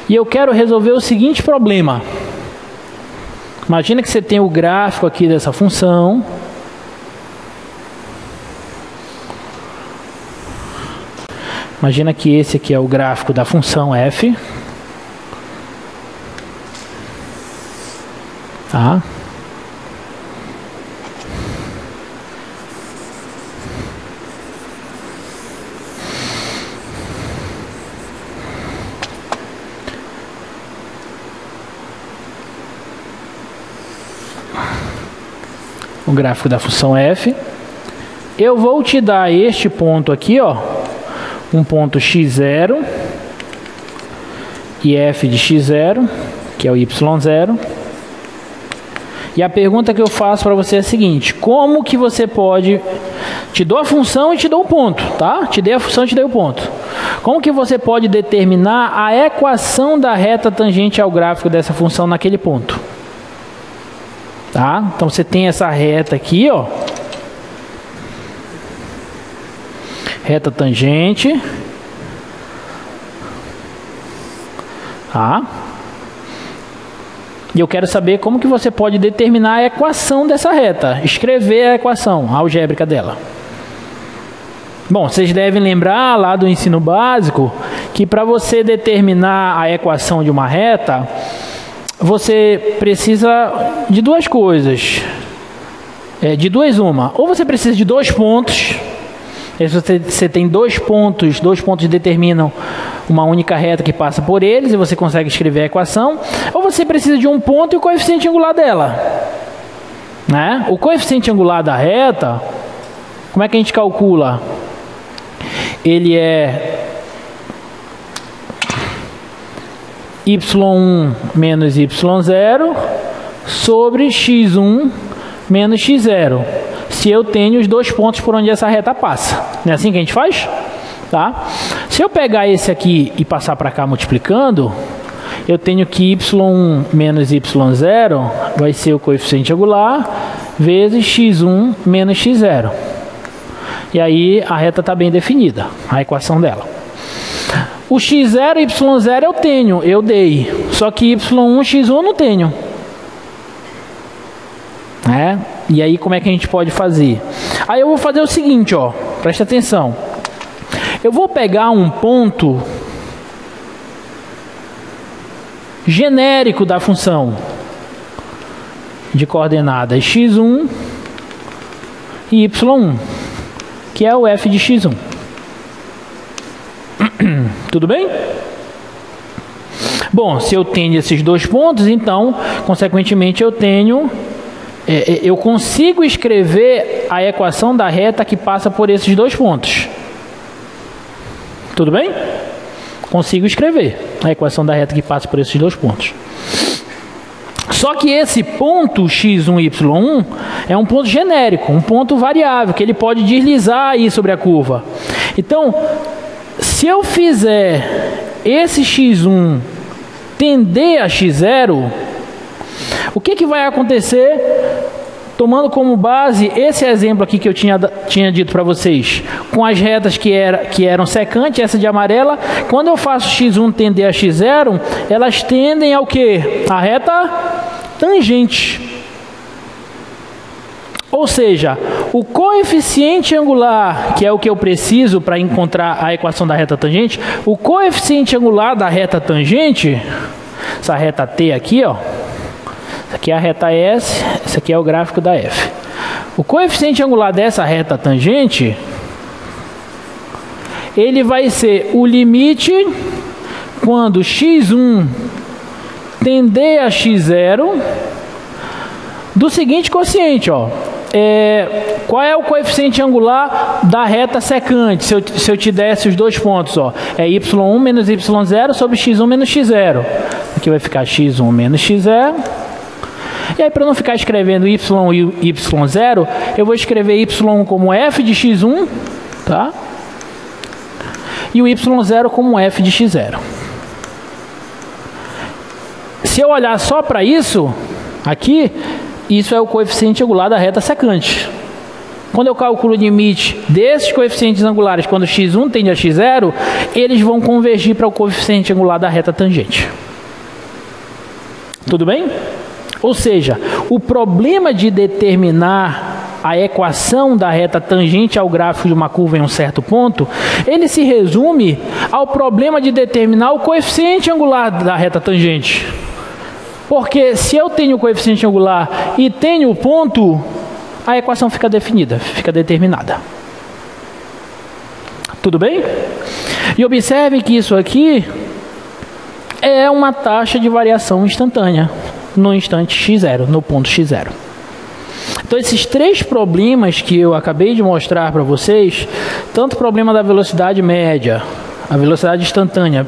E eu quero resolver o seguinte problema. Imagina que você tem o gráfico aqui dessa função. Imagina que esse aqui é o gráfico da função f. Tá? o gráfico da função f. Eu vou te dar este ponto aqui, ó, um ponto x0 e f de x0, que é o y0. E a pergunta que eu faço para você é a seguinte: como que você pode... Te dou a função e te dou um ponto, tá? Te dei a função e te dei o ponto. Como que você pode determinar a equação da reta tangente ao gráfico dessa função naquele ponto? Tá? Então você tem essa reta aqui, ó. Reta tangente. Tá? E eu quero saber como que você pode determinar a equação dessa reta. Escrever a equação algébrica dela. Bom, vocês devem lembrar lá do ensino básico que para você determinar a equação de uma reta, você precisa de duas coisas. De duas uma. Ou você precisa de dois pontos. Você tem dois pontos determinam uma única reta que passa por eles e você consegue escrever a equação. Ou você precisa de um ponto e o coeficiente angular dela. Né? O coeficiente angular da reta, como é que a gente calcula? Ele é y1 menos y0 sobre x1 menos x0. Se eu tenho os dois pontos por onde essa reta passa. Não é assim que a gente faz? Tá? Se eu pegar esse aqui e passar para cá multiplicando, eu tenho que y1 menos y0 vai ser o coeficiente angular vezes x1 menos x0. E aí a reta está bem definida, a equação dela. O x0 e y0 eu dei. Só que y1 e x1 eu não tenho. E aí como é que a gente pode fazer? Aí eu vou fazer o seguinte, ó, presta atenção. Eu vou pegar um ponto genérico da função de coordenadas x1 e y1, que é o f de x1. Tudo bem? Bom, se eu tenho esses dois pontos, então, consequentemente, eu consigo escrever a equação da reta que passa por esses dois pontos. Tudo bem? Consigo escrever a equação da reta que passa por esses dois pontos. Só que esse ponto x1 e y1 é um ponto genérico, um ponto variável, que ele pode deslizar aí sobre a curva. Então, se eu fizer esse x1 tender a x0, o que vai acontecer? Tomando como base esse exemplo aqui que eu tinha dito para vocês, com as retas que eram secantes, essa de amarela, quando eu faço x1 tender a x0, elas tendem ao quê? A reta tangente. Ou seja, o coeficiente angular, que é o que eu preciso para encontrar a equação da reta tangente, o coeficiente angular da reta tangente, essa reta T aqui, ó, essa aqui é a reta S, esse aqui é o gráfico da F. O coeficiente angular dessa reta tangente, ele vai ser o limite quando x1 tender a x0 do seguinte quociente, ó. Qual é o coeficiente angular da reta secante? Se eu te desse os dois pontos, ó, é y1 menos y0 sobre x1 menos x0. Aqui vai ficar x1 menos x0. E aí, para não ficar escrevendo y e y0, eu vou escrever y como f de x1, tá? E o y0 como f de x0. Se eu olhar só para isso, aqui, isso é o coeficiente angular da reta secante. Quando eu calculo o limite desses coeficientes angulares, quando x1 tende a x0, eles vão convergir para o coeficiente angular da reta tangente. Tudo bem? Ou seja, o problema de determinar a equação da reta tangente ao gráfico de uma curva em um certo ponto, ele se resume ao problema de determinar o coeficiente angular da reta tangente. Porque se eu tenho o coeficiente angular e tenho o ponto, a equação fica definida, fica determinada. Tudo bem? E observe que isso aqui é uma taxa de variação instantânea no instante x0, no ponto x0. Então, esses três problemas que eu acabei de mostrar para vocês, tanto o problema da velocidade média, a velocidade instantânea,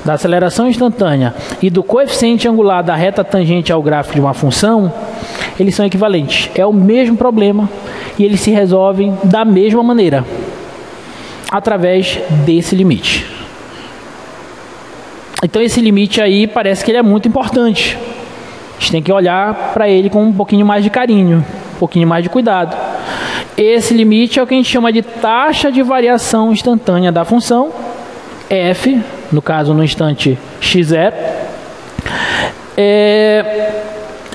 da aceleração instantânea e do coeficiente angular da reta tangente ao gráfico de uma função, eles são equivalentes. É o mesmo problema e eles se resolvem da mesma maneira, através desse limite. Então, esse limite aí parece que ele é muito importante. A gente tem que olhar para ele com um pouquinho mais de carinho, um pouquinho mais de cuidado. Esse limite é o que a gente chama de taxa de variação instantânea da função f, no caso no instante x0.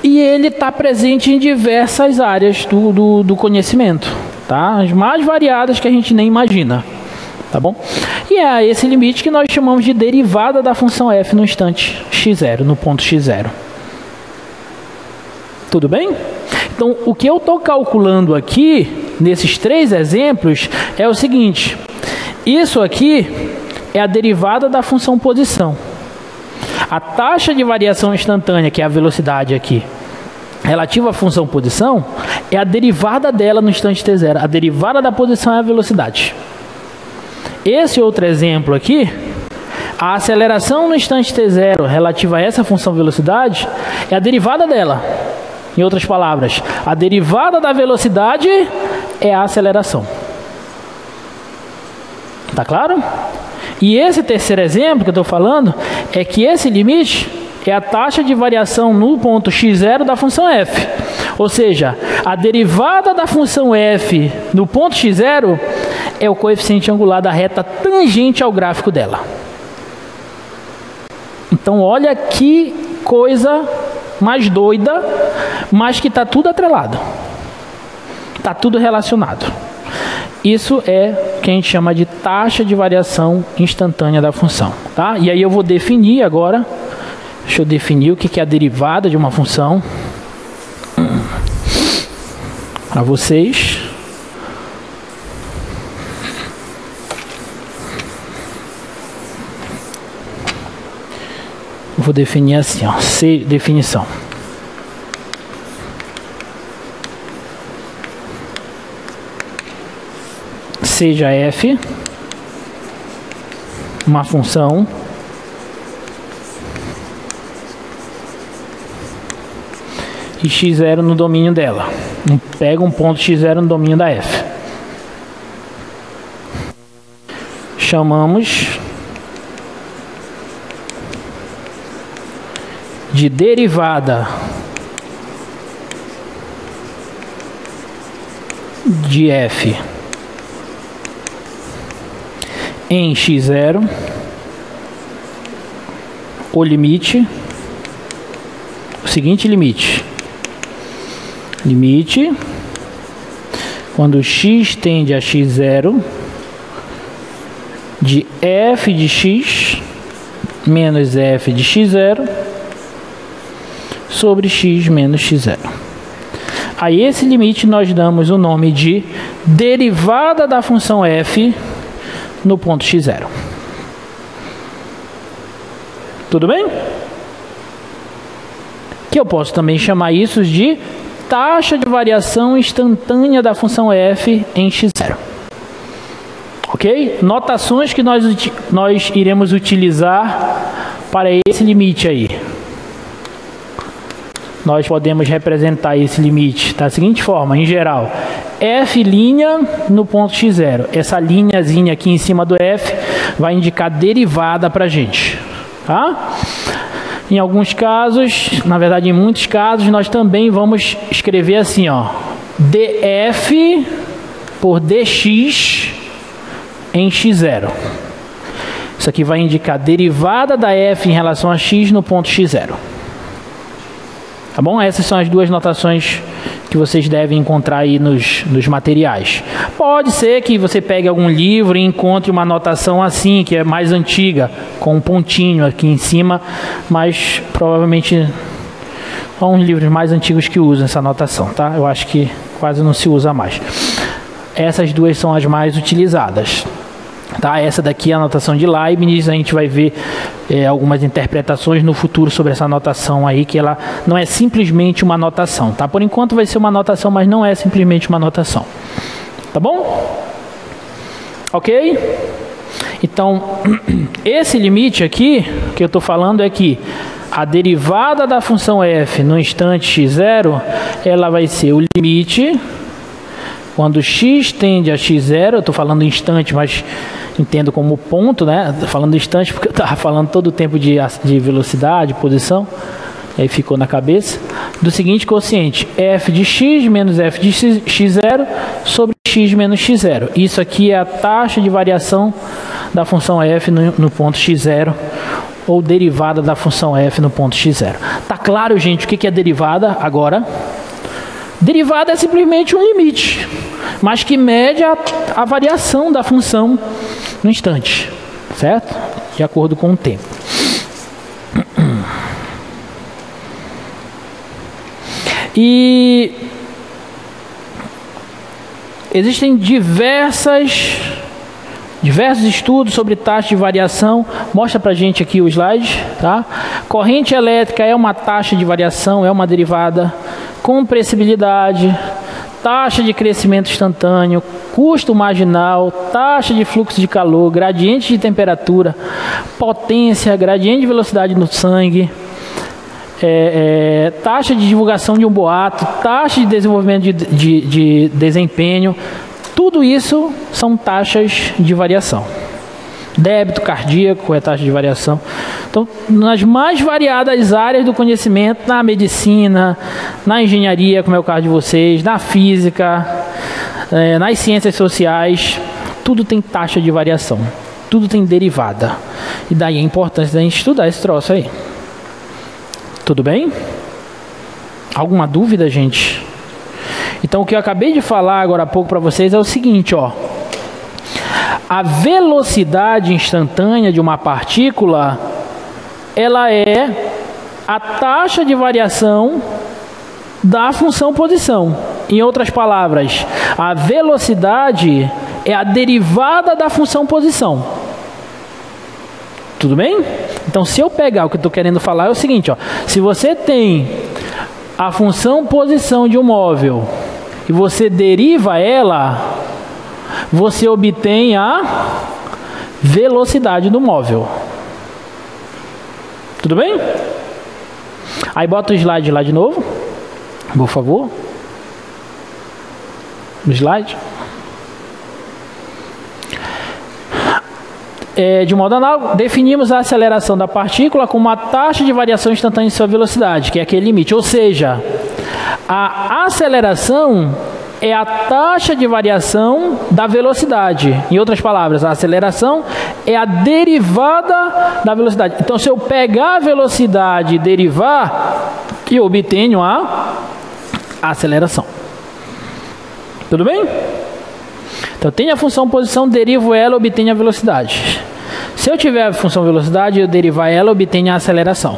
E ele está presente em diversas áreas do conhecimento, tá? As mais variadas que a gente nem imagina, tá bom? E é esse limite que nós chamamos de derivada da função f no instante x0, no ponto x0. Tudo bem? Então, o que eu estou calculando aqui, nesses três exemplos, é o seguinte. Isso aqui é a derivada da função posição. A taxa de variação instantânea, que é a velocidade aqui, relativa à função posição, é a derivada dela no instante t0. A derivada da posição é a velocidade. Esse outro exemplo aqui, a aceleração no instante t0 relativa a essa função velocidade, é a derivada dela. Em outras palavras, a derivada da velocidade é a aceleração. Tá claro? E esse terceiro exemplo que eu estou falando é que esse limite é a taxa de variação no ponto x0 da função f. Ou seja, a derivada da função f no ponto x0 é o coeficiente angular da reta tangente ao gráfico dela. Então, olha que coisa mais doida, mas que está tudo atrelado. Está tudo relacionado. Isso é o que a gente chama de taxa de variação instantânea da função. Tá? E aí eu vou definir agora, deixa eu definir o que é a derivada de uma função para vocês. Eu vou definir assim, ó, definição. Seja f uma função e x0 no domínio dela. Pega um ponto x0 no domínio da f. Chamamos de derivada de f em x0 o limite, o seguinte limite, quando x tende a x0 de f de x menos f de x0 sobre x menos x0. A esse limite nós damos o nome de derivada da função f no ponto x0. Tudo bem? Que eu posso também chamar isso de taxa de variação instantânea da função f em x0. Ok? Notações que nós iremos utilizar para esse limite aí. Nós podemos representar esse limite da seguinte forma, em geral, f' no ponto x0. Essa linhazinha aqui em cima do f vai indicar derivada para a gente. Tá? Em alguns casos, na verdade em muitos casos, nós também vamos escrever assim, ó, df por dx em x0. Isso aqui vai indicar derivada da f em relação a x no ponto x0. Tá bom? Essas são as duas notações que vocês devem encontrar aí nos materiais. Pode ser que você pegue algum livro e encontre uma notação assim, que é mais antiga, com um pontinho aqui em cima, mas provavelmente são os livros mais antigos que usam essa notação, tá? Eu acho que quase não se usa mais. Essas duas são as mais utilizadas. Tá? Essa daqui é a notação de Leibniz. A gente vai ver algumas interpretações no futuro sobre essa notação aí, que ela não é simplesmente uma notação. Tá? Por enquanto vai ser uma notação, mas não é simplesmente uma notação. Tá bom? Ok? Então, esse limite aqui, que eu estou falando é que a derivada da função f no instante x0, ela vai ser o limite quando x tende a x0, eu estou falando instante, mas entendo como ponto, né? Tô falando instante porque eu estava falando todo o tempo de velocidade, posição, aí ficou na cabeça, do seguinte quociente, f de x menos f de x0 sobre x menos x0. Isso aqui é a taxa de variação da função f no ponto x0, ou derivada da função f no ponto x0. Tá claro, gente, o que é derivada agora? Derivada é simplesmente um limite, mas que mede a variação da função no instante, certo? De acordo com o tempo. E existem diversos estudos sobre taxa de variação. Mostra pra gente aqui o slide, tá? Corrente elétrica é uma taxa de variação, é uma derivada. Compressibilidade, taxa de crescimento instantâneo, custo marginal, taxa de fluxo de calor, gradiente de temperatura, potência, gradiente de velocidade no sangue, taxa de divulgação de um boato, taxa de desenvolvimento de desempenho, tudo isso são taxas de variação. Débito cardíaco é taxa de variação. Então, nas mais variadas áreas do conhecimento, na medicina, na engenharia, como é o caso de vocês, na física, nas ciências sociais, tudo tem taxa de variação, tudo tem derivada. E daí a importância da gente estudar esse troço aí. Tudo bem? Alguma dúvida, gente? Então, o que eu acabei de falar agora há pouco para vocês é o seguinte, ó. A velocidade instantânea de uma partícula, ela é a taxa de variação da função posição. Em outras palavras, a velocidade é a derivada da função posição. Tudo bem? Então, se eu pegar o que eu estou querendo falar é o seguinte, ó. Se você tem a função posição de um móvel e você deriva ela, você obtém a velocidade do móvel. Tudo bem? Aí bota o slide lá de novo, por favor. O slide. De modo análogo, definimos a aceleração da partícula como a taxa de variação instantânea de sua velocidade, que é aquele limite. Ou seja, a aceleração é a taxa de variação da velocidade. Em outras palavras, a aceleração é a derivada da velocidade. Então, se eu pegar a velocidade e derivar, eu obtenho a aceleração. Tudo bem? Então, eu tenho a função posição, derivo ela, obtenho a velocidade. Se eu tiver a função velocidade, eu derivar ela, obtenho a aceleração.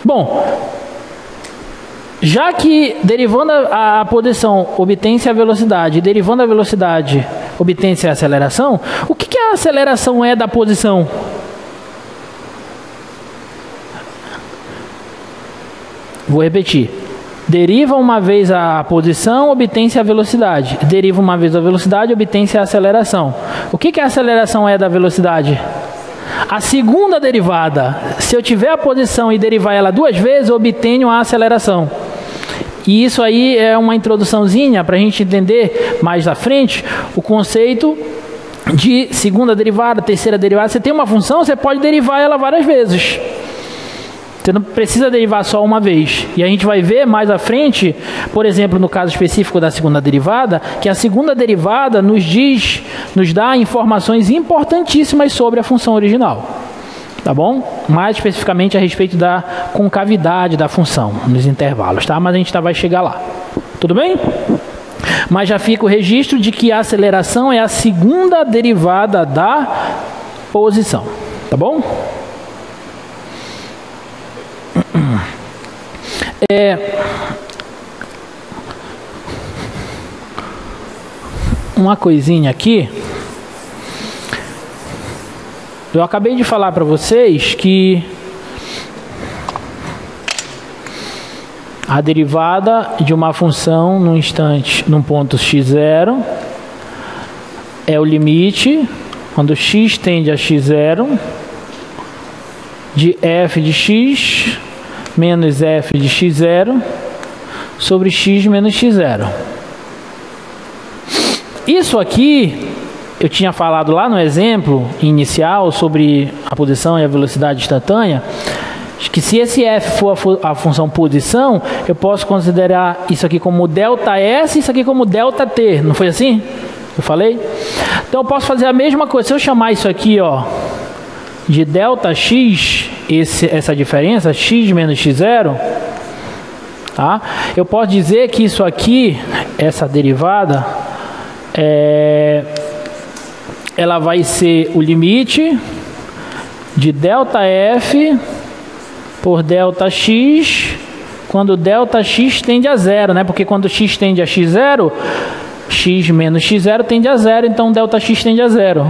Bom, já que derivando a posição obtém-se a velocidade, derivando a velocidade obtém-se a aceleração, o que a aceleração é da posição? Vou repetir. Deriva uma vez a posição, obtém-se a velocidade. Deriva uma vez a velocidade, obtém-se a aceleração. O que a aceleração é da velocidade? A segunda derivada. Se eu tiver a posição e derivar ela duas vezes, eu obtenho a aceleração. E isso aí é uma introduçãozinha para a gente entender mais à frente o conceito de segunda derivada, terceira derivada. Você tem uma função, você pode derivar ela várias vezes. Você não precisa derivar só uma vez. E a gente vai ver mais à frente, por exemplo, no caso específico da segunda derivada, que a segunda derivada nos dá informações importantíssimas sobre a função original. Tá bom? Mais especificamente a respeito da concavidade da função nos intervalos, tá? Mas a gente vai chegar lá. Tudo bem? Mas já fica o registro de que a aceleração é a segunda derivada da posição. Tá bom? Uma coisinha aqui eu acabei de falar para vocês que a derivada de uma função num instante, num ponto x0, é o limite, quando x tende a x0, de f de x menos f de x0 sobre x menos x0. Isso aqui, eu tinha falado lá no exemplo inicial sobre a posição e a velocidade instantânea, que se esse f for a função posição, eu posso considerar isso aqui como ΔS e isso aqui como ΔT. Não foi assim? Eu falei? Então eu posso fazer a mesma coisa. Se eu chamar isso aqui, ó, de ΔX, essa diferença, x menos x0, tá? Eu posso dizer que isso aqui, essa derivada, ela vai ser o limite de ΔF por ΔX quando ΔX tende a zero, né? Porque quando x tende a x0, x menos x0 tende a zero, então ΔX tende a zero,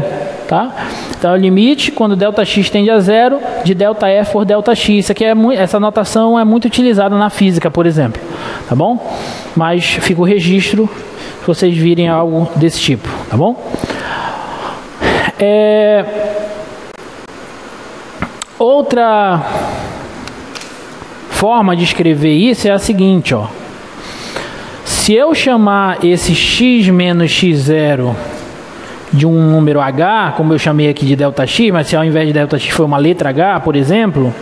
tá? Então é o limite quando ΔX tende a zero de ΔF por ΔX. Isso aqui essa notação é muito utilizada na física, por exemplo, tá bom? Mas fica o registro se vocês virem algo desse tipo, tá bom? Outra forma de escrever isso é a seguinte, ó. Se eu chamar esse x menos x0 de um número h, como eu chamei aqui de ΔX, mas se ao invés de ΔX for uma letra h, por exemplo,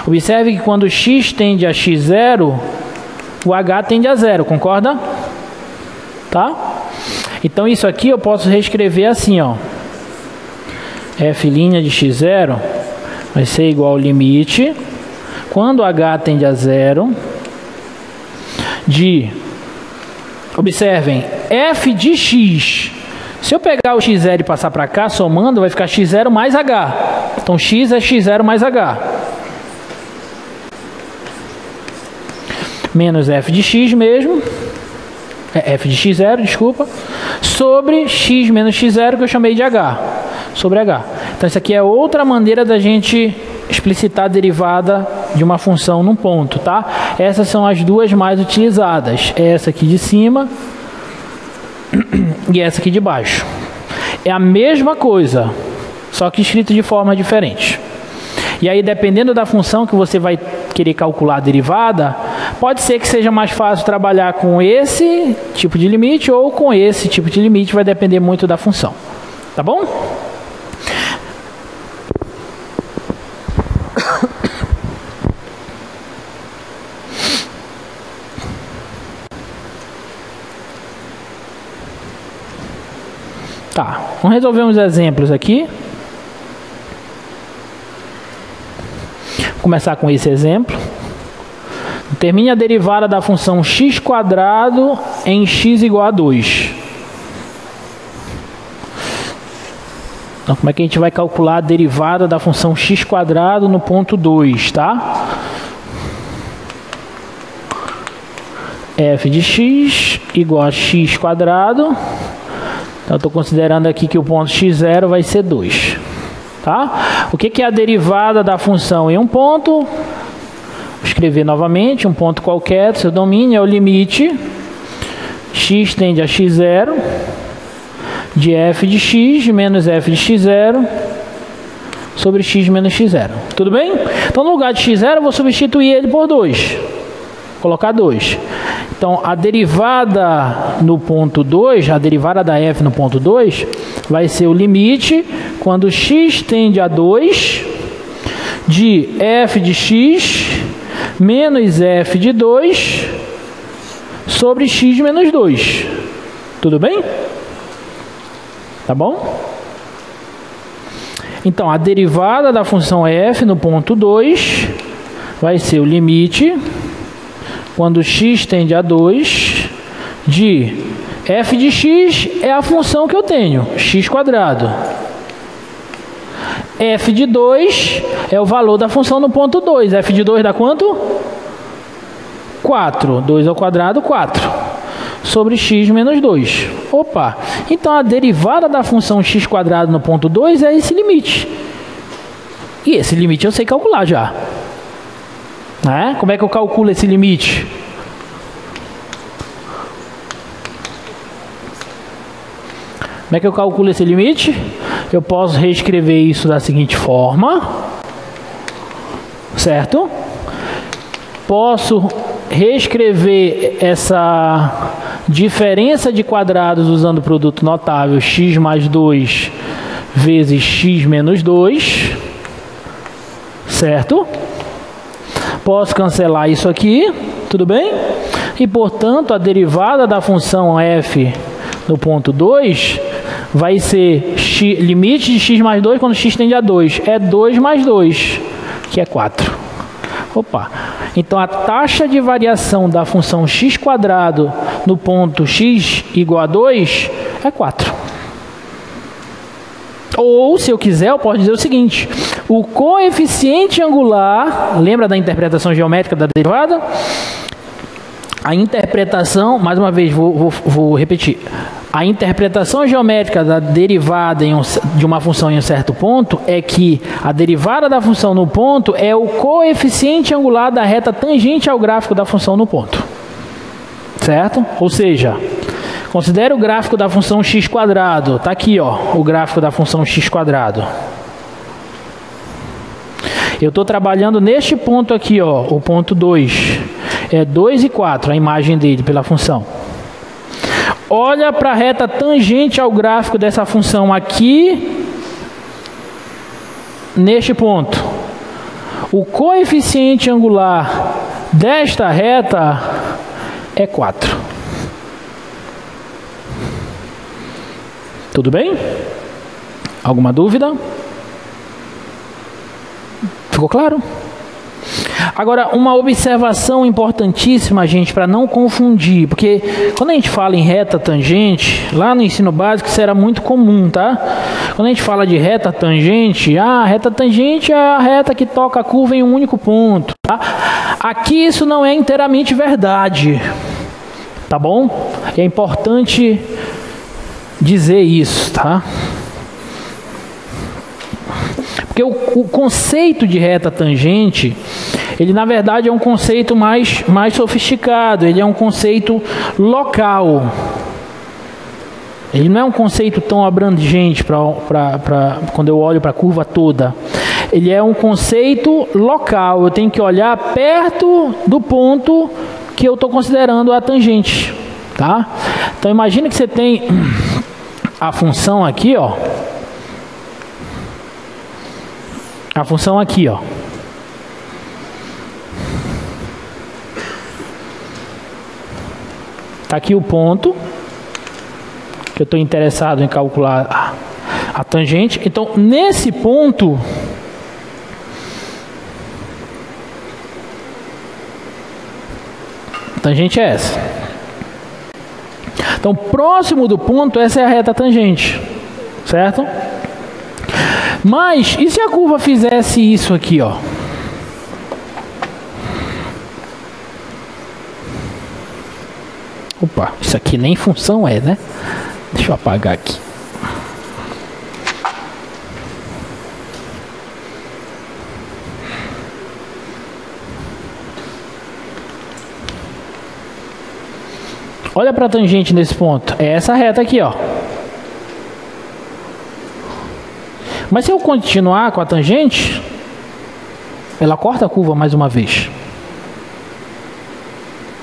observe que quando x tende a x0, o h tende a zero, concorda? Tá? Então isso aqui eu posso reescrever assim, ó. F' de x0 vai ser igual ao limite, quando h tende a zero, de, observem, f de x. Se eu pegar o x0 e passar para cá, somando, vai ficar x0 mais h. Então x é x0 mais h. Menos f de x mesmo. F de x0, desculpa. Sobre x menos x0, que eu chamei de h. Sobre h. Então isso aqui é outra maneira da gente explicitar a derivada de uma função num ponto, tá? Essas são as duas mais utilizadas. Essa aqui de cima e essa aqui de baixo. É a mesma coisa, só que escrito de forma diferente. E aí, dependendo da função que você vai querer calcular a derivada, pode ser que seja mais fácil trabalhar com esse tipo de limite ou com esse tipo de limite, vai depender muito da função. Tá bom? Tá, vamos resolver uns exemplos aqui. Vou começar com esse exemplo. Determine a derivada da função x² em x igual a 2. Então, como é que a gente vai calcular a derivada da função x² no ponto 2, tá? F de x igual a x². Então, estou considerando aqui que o ponto x0 vai ser 2. Tá? O que é a derivada da função em um ponto? Vou escrever novamente, um ponto qualquer, seu domínio é o limite. X tende a x0 de f de x menos f de x0 sobre x menos x0. Tudo bem? Então, no lugar de x0, eu vou substituir ele por 2. Vou colocar 2. Então, a derivada no ponto 2, a derivada da f no ponto 2, vai ser o limite quando x tende a 2 de f de x menos f de 2 sobre x menos 2. Tudo bem? Tá bom? Então, a derivada da função f no ponto 2 vai ser o limite quando x tende a 2 de f de x é a função que eu tenho, x². F de 2 é o valor da função no ponto 2. F de 2 dá quanto? 4. 2 ao quadrado, 4. Sobre x menos 2. Opa! Então a derivada da função x² no ponto 2 é esse limite. E esse limite eu sei calcular já. Né? Como é que eu calculo esse limite? Como é que eu calculo esse limite? Eu posso reescrever isso da seguinte forma. Certo? Posso reescrever essa diferença de quadrados usando o produto notável x mais 2 vezes x menos 2. Certo? Posso cancelar isso aqui, tudo bem? E, portanto, a derivada da função f no ponto 2 vai ser limite de x mais 2 quando x tende a 2. É 2 mais 2, que é 4. Opa! Então, a taxa de variação da função x quadrado no ponto x igual a 2 é 4. Ou, se eu quiser, eu posso dizer o seguinte: o coeficiente angular, lembra da interpretação geométrica da derivada? A interpretação, mais uma vez, vou repetir. A interpretação geométrica da derivada de uma função em um certo ponto é que a derivada da função no ponto é o coeficiente angular da reta tangente ao gráfico da função no ponto. Certo? Ou seja, considere o gráfico da função x quadrado. Está aqui, ó, o gráfico da função x quadrado. Eu estou trabalhando neste ponto aqui, ó, o ponto 2. É 2 e 4 a imagem dele pela função. Olha para a reta tangente ao gráfico dessa função aqui, neste ponto. O coeficiente angular desta reta é 4. Tudo bem? Alguma dúvida? Ficou claro? Agora, uma observação importantíssima, gente, para não confundir, porque quando a gente fala em reta tangente, lá no ensino básico isso era muito comum, tá? Quando a gente fala de reta tangente, a reta tangente é a reta que toca a curva em um único ponto, tá? Aqui isso não é inteiramente verdade, tá bom? É importante dizer isso, tá? Porque o conceito de reta tangente, ele na verdade é um conceito mais sofisticado, ele é um conceito local. Ele não é um conceito tão abrangente para quando eu olho para a curva toda. Ele é um conceito local, eu tenho que olhar perto do ponto que eu estou considerando a tangente. Tá? Então imagine que você tem a função aqui, ó. A função aqui, ó. Tá aqui o ponto que eu estou interessado em calcular a tangente. Então, nesse ponto, a tangente é essa. Então, próximo do ponto, essa é a reta tangente, certo? Mas, e se a curva fizesse isso aqui, ó? Opa, isso aqui nem função é, né? Deixa eu apagar aqui. Olha para a tangente nesse ponto. É essa reta aqui, ó. Mas se eu continuar com a tangente, ela corta a curva mais uma vez.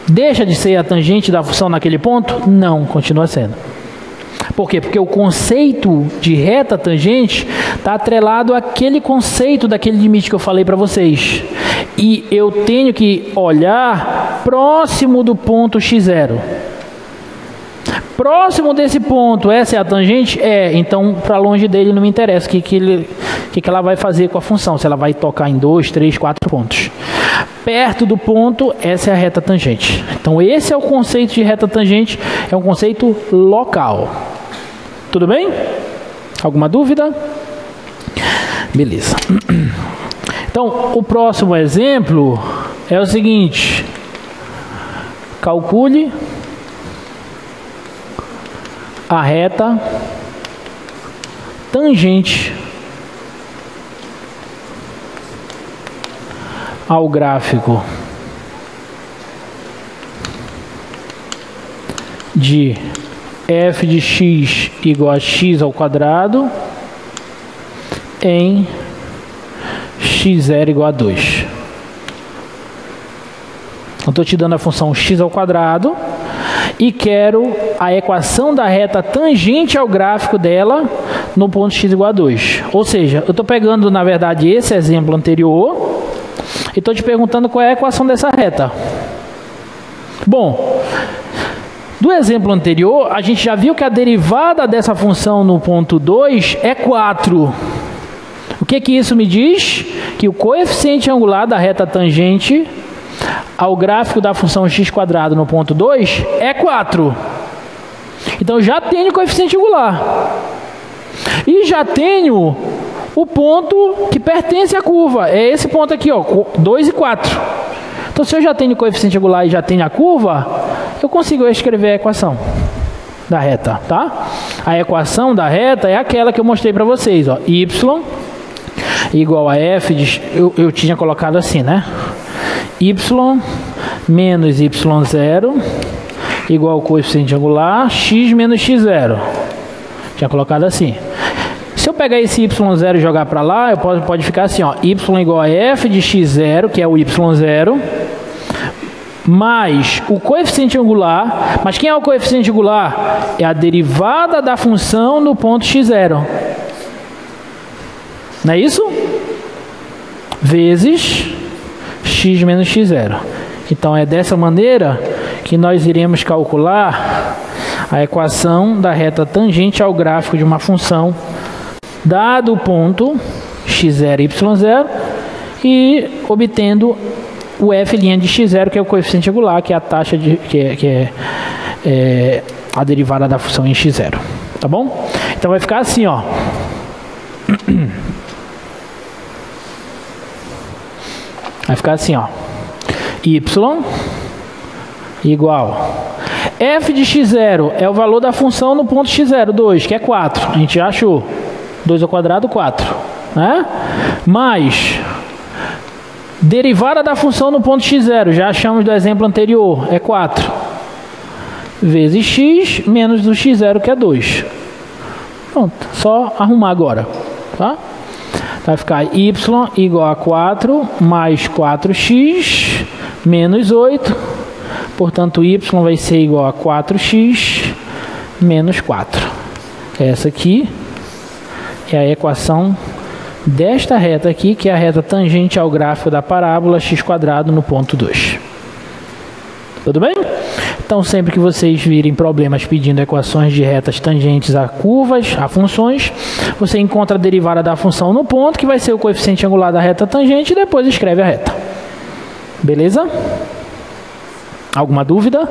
Deixa de ser a tangente da função naquele ponto? Não, continua sendo. Por quê? Porque o conceito de reta tangente está atrelado àquele conceito daquele limite que eu falei para vocês. E eu tenho que olhar próximo do ponto x0. Próximo desse ponto, essa é a tangente? É, então para longe dele não me interessa o que ela vai fazer com a função, se ela vai tocar em 2, 3, 4 pontos. Perto do ponto, essa é a reta tangente. Então esse é o conceito de reta tangente, é um conceito local. Tudo bem? Alguma dúvida? Beleza. Então o próximo exemplo é o seguinte: calcule a reta ao gráfico de f de x igual a x ao quadrado em x0 igual a 2. Eu estou te dando a função x ao quadrado e quero a equação da reta tangente ao gráfico dela no ponto x igual a 2. Ou seja, eu estou pegando, na verdade, esse exemplo anterior e estou te perguntando qual é a equação dessa reta. Bom, do exemplo anterior, a gente já viu que a derivada dessa função no ponto 2 é 4. O que isso me diz? Que o coeficiente angular da reta tangente ao gráfico da função x² no ponto 2 é 4. Então já tenho coeficiente angular. E já tenho o ponto que pertence à curva. É esse ponto aqui, ó, 2 e 4. Então se eu já tenho coeficiente angular e já tenho a curva, eu consigo escrever a equação da reta, tá? A equação da reta é aquela que eu mostrei para vocês, ó, y igual a f de... Eu tinha colocado assim, né? Y menos y0 igual ao coeficiente angular x menos x0. Tinha colocado assim. Se eu pegar esse y0 e jogar para lá, pode ficar assim, ó, y igual a f de x0, que é o y0, mais o coeficiente angular. Mas quem é o coeficiente angular? É a derivada da função no ponto x0. Não é isso? Vezes x menos x0. Então é dessa maneira que nós iremos calcular a equação da reta tangente ao gráfico de uma função dado o ponto x0 e y0 e obtendo o f' de x0, que é o coeficiente angular, que é a taxa de a derivada da função em x0. Tá bom? Então vai ficar assim, ó. Vai ficar assim, ó. Y igual f de x0 é o valor da função no ponto x0, 2, que é 4. A gente já achou. 2 ao quadrado, 4. Né? Mais derivada da função no ponto x0, já achamos do exemplo anterior, é 4. Vezes x menos do x0, que é 2. Pronto, só arrumar agora. Tá? Vai ficar y igual a 4 mais 4x menos 8. Portanto, y vai ser igual a 4x menos 4. Essa aqui é a equação desta reta aqui, que é a reta tangente ao gráfico da parábola x² no ponto 2. Tudo bem? Então, sempre que vocês virem problemas pedindo equações de retas tangentes a curvas, a funções, você encontra a derivada da função no ponto, que vai ser o coeficiente angular da reta tangente, e depois escreve a reta. Beleza? Alguma dúvida?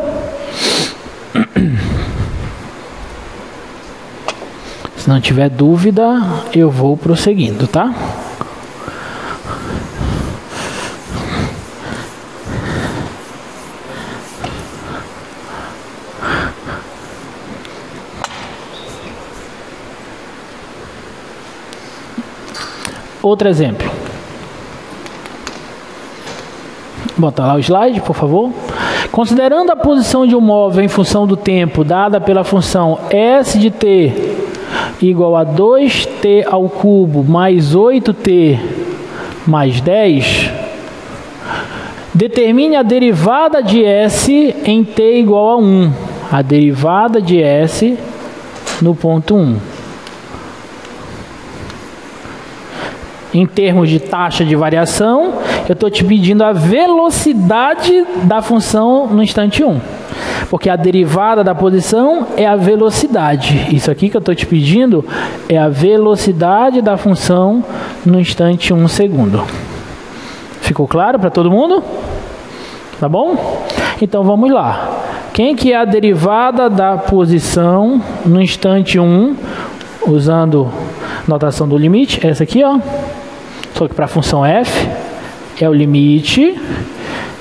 Se não tiver dúvida, eu vou prosseguindo, tá? Outro exemplo. Bota lá o slide, por favor. Considerando a posição de um móvel em função do tempo dada pela função s de t igual a 2t ao cubo mais 8t mais 10, determine a derivada de s em t igual a 1. A derivada de s no ponto 1. Em termos de taxa de variação, eu estou te pedindo a velocidade da função no instante 1. Porque a derivada da posição é a velocidade. Isso aqui que eu estou te pedindo é a velocidade da função no instante 1 segundo. Ficou claro para todo mundo? Tá bom? Então vamos lá. Quem que é a derivada da posição no instante 1, usando notação do limite? Essa aqui, ó. Só que para a função f é o limite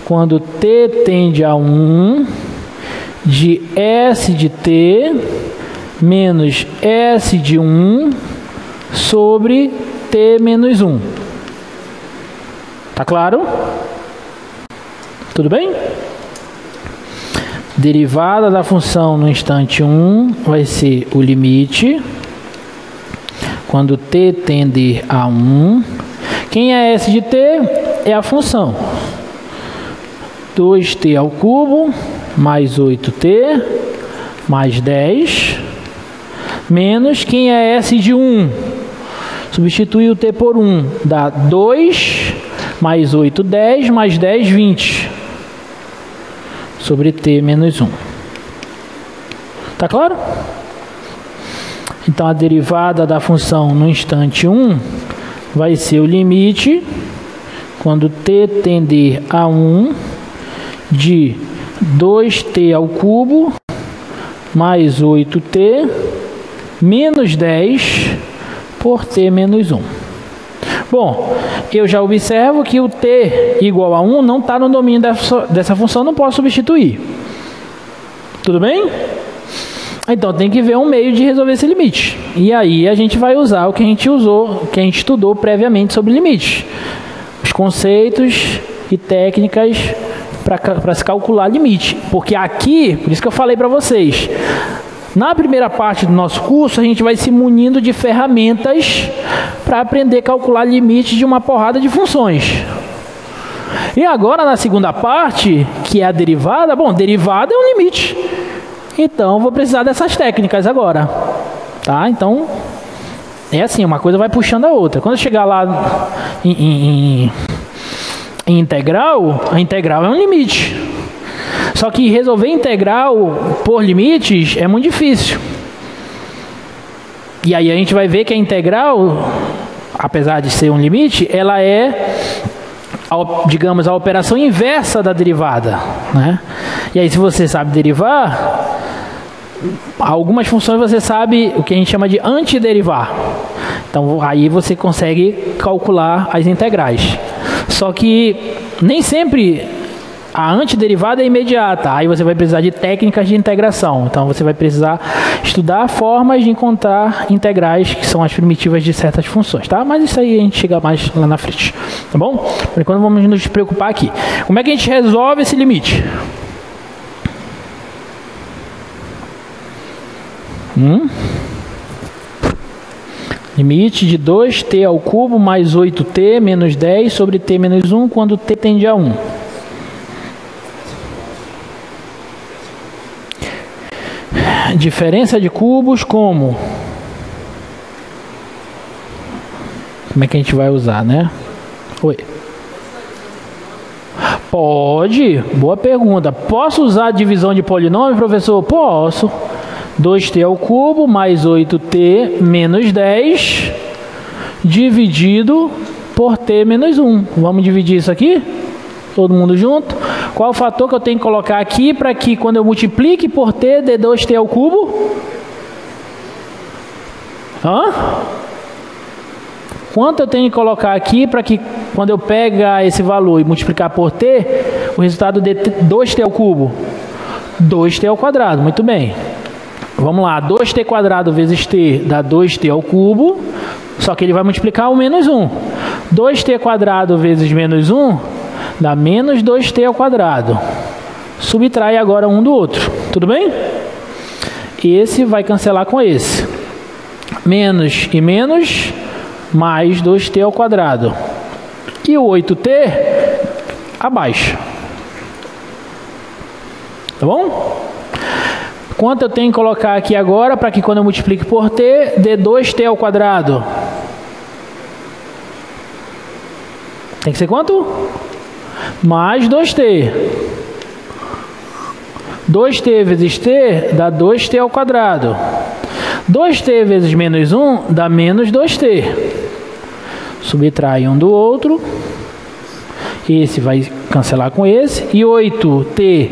quando t tende a 1 de s de t menos s de 1 sobre t menos 1. Tá claro? Tudo bem? Derivada da função no instante 1 vai ser o limite quando t tender a 1. Quem é S de t? É a função 2t ao cubo mais 8t mais 10 menos quem é S de 1? Substitui o t por 1, dá 2 mais 8, 10 mais 10, 20 sobre t menos 1. Tá claro? Então a derivada da função no instante 1 vai ser o limite quando t tender a 1 de 2t ao cubo mais 8t menos 10 por t menos 1. Bom, eu já observo que o t igual a 1 não está no domínio dessa função, não posso substituir. Tudo bem? Então tem que ver um meio de resolver esse limite. E aí a gente vai usar o que a gente usou, que a gente estudou previamente sobre limite. Os conceitos e técnicas para se calcular limite. Porque aqui, por isso que eu falei para vocês, na primeira parte do nosso curso, a gente vai se munindo de ferramentas para aprender a calcular limites de uma porrada de funções. E agora, na segunda parte, que é a derivada, bom, derivada é um limite. Então, vou precisar dessas técnicas agora. Tá? Então, é assim, uma coisa vai puxando a outra. Quando eu chegar lá em integral, a integral é um limite. Só que resolver integral por limites é muito difícil. E aí a gente vai ver que a integral, apesar de ser um limite, ela é, digamos, a operação inversa da derivada, né? E aí se você sabe derivar, algumas funções você sabe o que a gente chama de antiderivar. Então aí você consegue calcular as integrais. Só que nem sempre a antiderivada é imediata, aí você vai precisar de técnicas de integração. Então você vai precisar estudar formas de encontrar integrais, que são as primitivas de certas funções, tá? Mas isso aí a gente chega mais lá na frente, tá bom? Por enquanto vamos nos preocupar aqui. Como é que a gente resolve esse limite? Limite de 2t ao cubo mais 8t menos 10 sobre t menos 1 quando t tende a 1. Diferença de cubos como é que a gente vai usar, né? Oi. Pode, boa pergunta. Posso usar a divisão de polinômio, professor? Posso. 2t ao cubo mais 8t menos 10 dividido por t menos 1. Vamos dividir isso aqui? Todo mundo junto? Qual o fator que eu tenho que colocar aqui para que quando eu multiplique por t dê 2t ao cubo? Quanto eu tenho que colocar aqui para que quando eu pegar esse valor e multiplicar por t, o resultado dê 2t ao cubo? 2t ao quadrado, muito bem. Vamos lá, 2t quadrado vezes t dá 2t ao cubo, só que ele vai multiplicar o menos 1. 2t quadrado vezes menos 1 dá menos 2t ao quadrado. Subtrai agora um do outro, tudo bem? Esse vai cancelar com esse. Menos e menos, mais 2t ao quadrado. E o 8t abaixo. Tá bom? Quanto eu tenho que colocar aqui agora para que quando eu multiplique por t, dê 2t ao quadrado? Tem que ser quanto? Mais 2t. 2t vezes t dá 2t ao quadrado. 2t vezes menos 1 dá menos 2t. Subtrai um do outro. Esse vai cancelar com esse. E 8t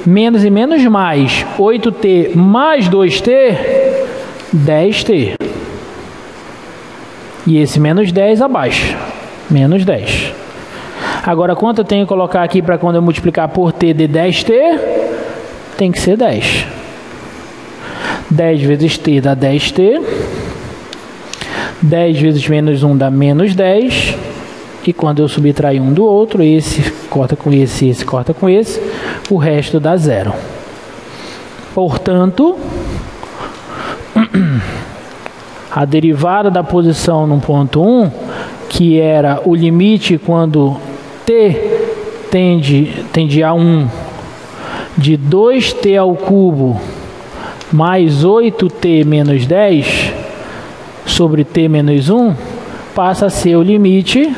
menos e menos mais 8t mais 2t, 10t. E esse menos 10 abaixo. Menos 10. Agora, quanto eu tenho que colocar aqui para quando eu multiplicar por t de 10t? Tem que ser 10. 10 vezes t dá 10t. 10 vezes menos 1 dá menos 10. E quando eu subtrair um do outro, esse corta com esse corta com esse, o resto dá zero. Portanto, a derivada da posição no ponto 1, que era o limite quando t tende a 1 de 2t ao cubo mais 8t menos 10 sobre t menos 1, passa a ser o limite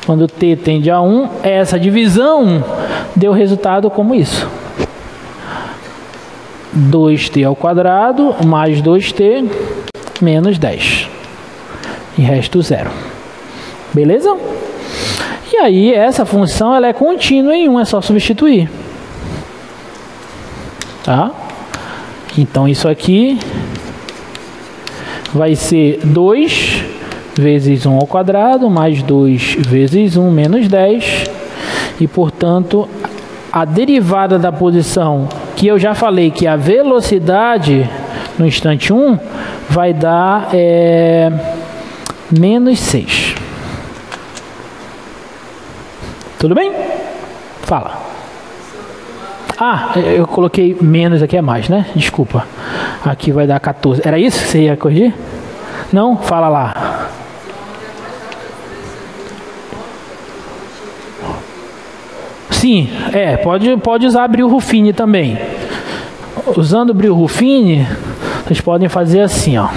quando t tende a 1. Essa divisão deu resultado como isso: 2t ao quadrado mais 2t menos 10. E resto zero. Beleza? E aí essa função ela é contínua em 1, é só substituir. Tá? Então isso aqui vai ser 2 vezes 1 ao quadrado mais 2 vezes 1 menos 10. E portanto a derivada da posição, que eu já falei que a velocidade no instante 1 vai dar menos 6. Tudo bem? Fala. Ah, eu coloquei menos aqui, é mais, né? Desculpa. Aqui vai dar 14. Era isso que você ia corrigir? Não? Fala lá. Sim, pode usar Brillouin também. Usando o Brillouin, vocês podem fazer assim, ó.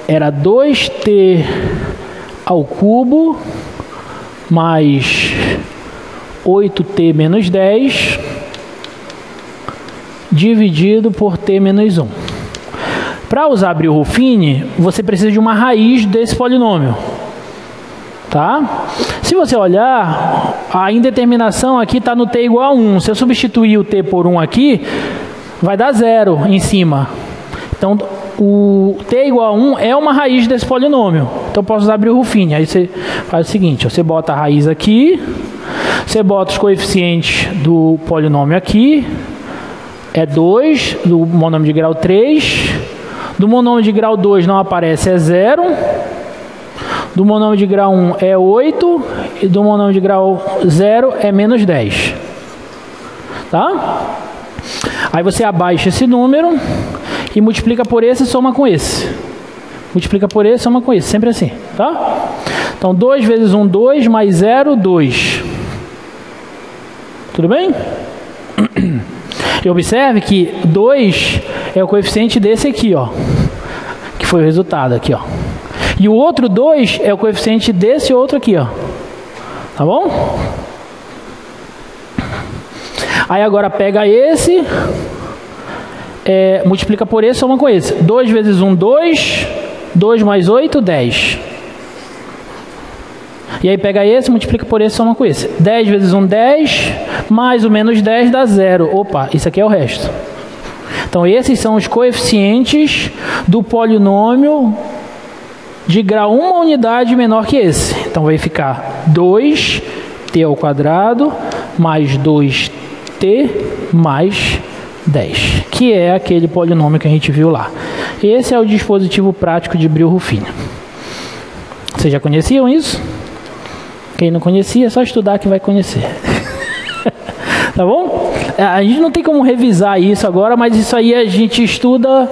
Era 2t ao cubo mais 8t menos 10 dividido por t menos 1. Para usar Brillouin, você precisa de uma raiz desse polinômio. Tá? Se você olhar, a indeterminação aqui está no t igual a 1. Se eu substituir o t por 1 aqui, vai dar 0 em cima. Então, o t igual a 1 é uma raiz desse polinômio. Então, eu posso usar Brillouin. Aí você faz o seguinte, você bota a raiz aqui, você bota os coeficientes do polinômio aqui, é 2, do monômio de grau 3, do monômio de grau 2 não aparece, é 0, do monômio de grau 1 é 8, e do monômio de grau 0 é menos 10. Tá? Aí você abaixa esse número e multiplica por esse e soma com esse. Multiplica por esse e soma com esse, sempre assim. Tá? Então 2 vezes 1, 2, mais 0, 2. Tudo bem? E observe que 2 é o coeficiente desse aqui, ó, que foi o resultado aqui, ó. E o outro 2 é o coeficiente desse outro aqui, ó. Tá bom? Aí agora pega esse, multiplica por esse, soma com esse. 2 vezes 1, 2. 2 mais 8, 10. E aí pega esse, multiplica por esse, soma com esse. 10 vezes 1, 10. Mais o menos 10 dá 0. Opa, isso aqui é o resto. Então esses são os coeficientes do polinômio de grau 1 unidade menor que esse. Então vai ficar 2t ao quadrado mais 2t mais 10, que é aquele polinômio que a gente viu lá. Esse é o dispositivo prático de Brillouin. Vocês já conheciam isso? Quem não conhecia, é só estudar que vai conhecer. Tá bom? A gente não tem como revisar isso agora, mas isso aí a gente estuda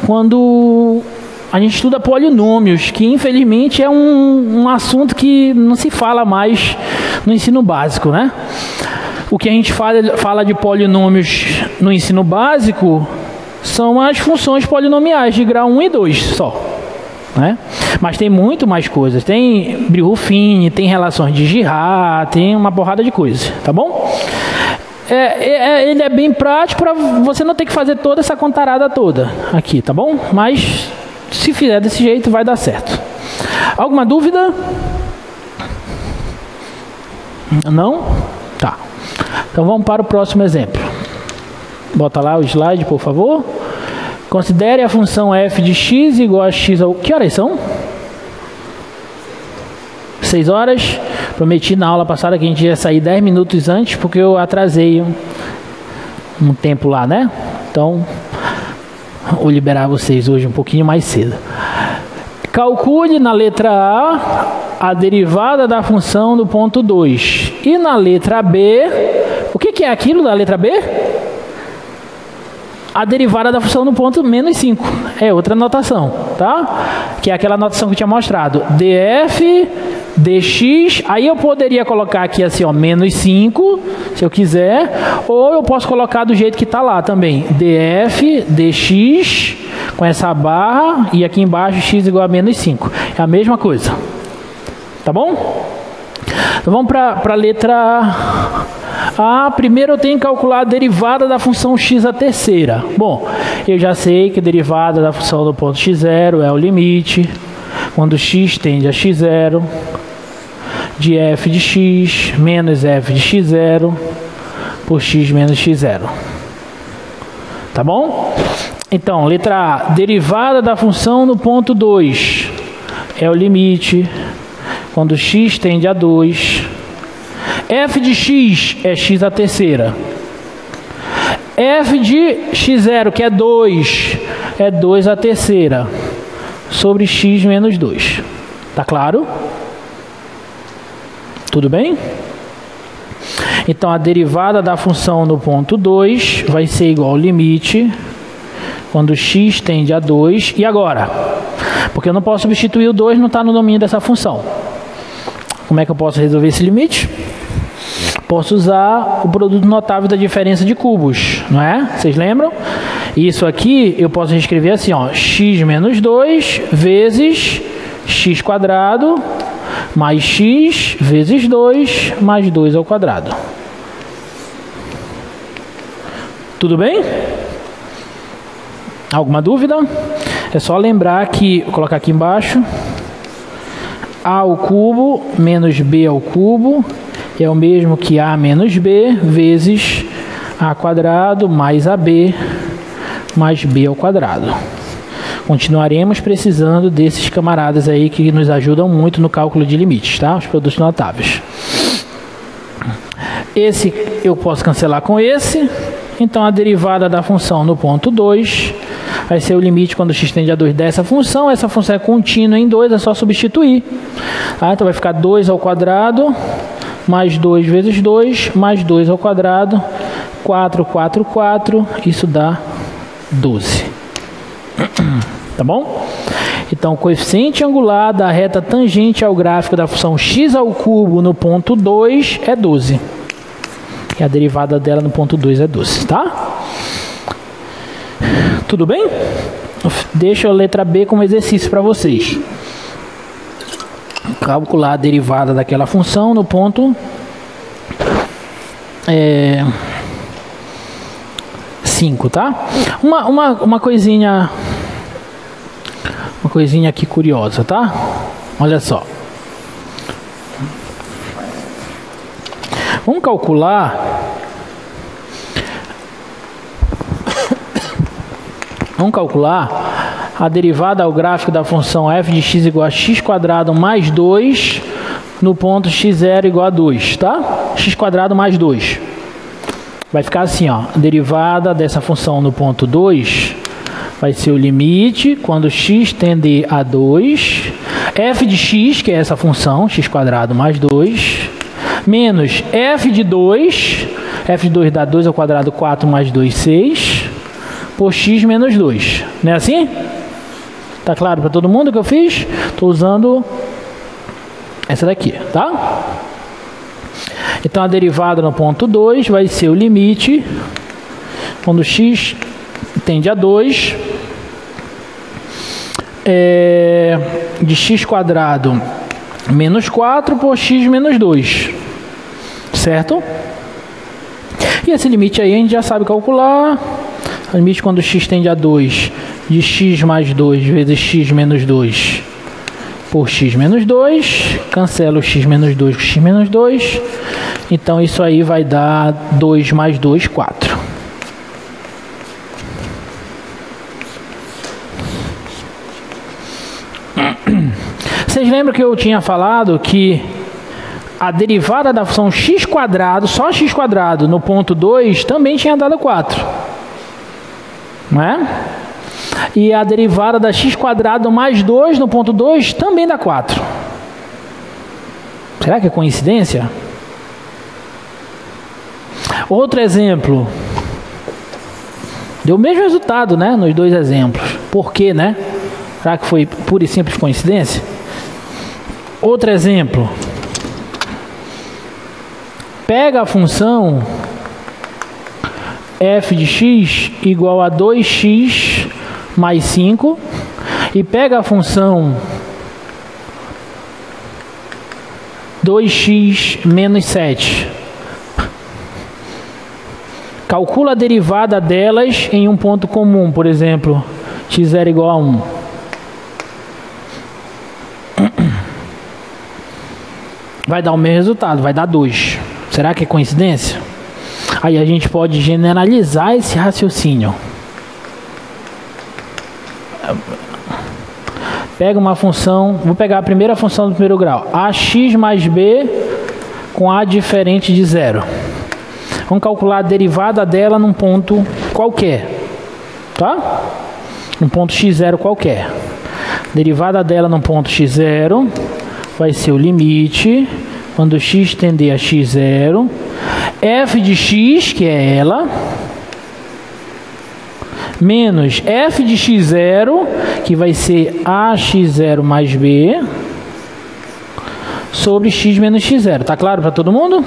quando a gente estuda polinômios, que infelizmente é um assunto que não se fala mais no ensino básico, né? O que a gente fala de polinômios no ensino básico são as funções polinomiais de grau 1 e 2 só, né? Mas tem muito mais coisas. Tem Brillouin, tem relações de Girard, tem uma porrada de coisas, tá bom? Ele é bem prático para você não ter que fazer toda essa contarada toda aqui, tá bom? Mas se fizer desse jeito vai dar certo. Alguma dúvida? Não? Tá. Então vamos para o próximo exemplo. Bota lá o slide, por favor. Considere a função f de x igual a x ao... Que horas são? 6 horas. Prometi na aula passada que a gente ia sair 10 minutos antes, porque eu atrasei um tempo lá, né? Então, vou liberar vocês hoje um pouquinho mais cedo. Calcule na letra A a derivada da função do ponto 2. E na letra B, o que é aquilo da letra B? A derivada da função do ponto menos 5. É outra notação, tá? Que é aquela notação que eu tinha mostrado. df, dx, aí eu poderia colocar aqui assim, ó, menos 5, se eu quiser, ou eu posso colocar do jeito que está lá também. df, dx, com essa barra, e aqui embaixo x igual a menos 5. É a mesma coisa. Tá bom? Então vamos para a letra A. Primeiro eu tenho que calcular a derivada da função x à terceira. Bom, eu já sei que a derivada da função do ponto x0 é o limite, quando x tende a x0, de f de x menos f de x0 por x menos x0. Tá bom? Então, letra A. Derivada da função no ponto 2 é o limite, quando x tende a 2. F de x é x à terceira. F de x0, que é 2, é 2 à terceira, sobre x menos 2. Tá claro? Tudo bem? Então, a derivada da função no ponto 2 vai ser igual ao limite, quando x tende a 2. E agora? Porque eu não posso substituir o 2, não está no domínio dessa função. Como é que eu posso resolver esse limite? Posso usar o produto notável da diferença de cubos, não é? Vocês lembram? Isso aqui eu posso reescrever assim, ó, x menos 2 vezes x quadrado mais x vezes 2 mais 2 ao quadrado. Tudo bem? Alguma dúvida? É só lembrar que, vou colocar aqui embaixo, a ao cubo menos b ao cubo é o mesmo que a menos b vezes a quadrado mais ab mais b ao quadrado. Continuaremos precisando desses camaradas aí que nos ajudam muito no cálculo de limites, tá? Os produtos notáveis. Esse eu posso cancelar com esse. Então, a derivada da função no ponto 2 vai ser o limite quando x tende a 2 dessa função. Essa função é contínua em 2, é só substituir. Tá? Então, vai ficar 2 ao quadrado, mais 2 vezes 2, mais 2 ao quadrado, 4, 4, 4, isso dá 12. Tá bom? Então, o coeficiente angular da reta tangente ao gráfico da função x ao cubo no ponto 2 é 12. E a derivada dela no ponto 2 é 12, tá? Tudo bem? Deixa a letra B como exercício para vocês. Calcular a derivada daquela função no ponto 5, tá? Uma coisinha aqui curiosa, tá? Olha só. Vamos calcular a derivada ao gráfico da função f de x igual a x quadrado mais 2 no ponto x0 igual a 2, tá? X quadrado mais 2. Vai ficar assim, ó. A derivada dessa função no ponto 2 vai ser o limite quando x tende a 2. F de x, que é essa função, x quadrado mais 2, menos f de 2. F de 2 dá 2 ao quadrado, 4 mais 2, 6. Por x menos 2. Não é assim? Tá claro para todo mundo o que eu fiz? Estou usando essa daqui, tá? Então, a derivada no ponto 2 vai ser o limite quando x tende a 2 de x quadrado menos 4 por x menos 2. Certo? E esse limite aí a gente já sabe calcular. O limite quando x tende a 2 de x mais 2 vezes x menos 2 por x menos 2. Cancela o x menos 2 com x menos 2. Então, isso aí vai dar 2 mais 2, 4. Vocês lembram que eu tinha falado que a derivada da função x quadrado, só x quadrado, no ponto 2, também tinha dado 4. Não é? E a derivada da x quadrado mais 2 no ponto 2 também dá 4. Será que é coincidência? Outro exemplo. Deu o mesmo resultado, né? Nos dois exemplos. Por quê, né? Será que foi pura e simples coincidência? Outro exemplo. Pega a função f de x igual a 2x mais 5 e pega a função 2x menos 7. Calcula a derivada delas em um ponto comum, por exemplo, x0 igual a 1. Vai dar o mesmo resultado, vai dar 2. Será que é coincidência? Aí a gente pode generalizar esse raciocínio. Pega uma função, vou pegar a primeira função do primeiro grau, ax mais b com a diferente de 0. Vamos calcular a derivada dela num ponto qualquer, tá? Um ponto x0 qualquer. Derivada dela num ponto x0 vai ser o limite, quando x tender a x0, f de x, que é ela, menos f de x0, que vai ser ax0 mais b, sobre x menos x0. Tá claro para todo mundo?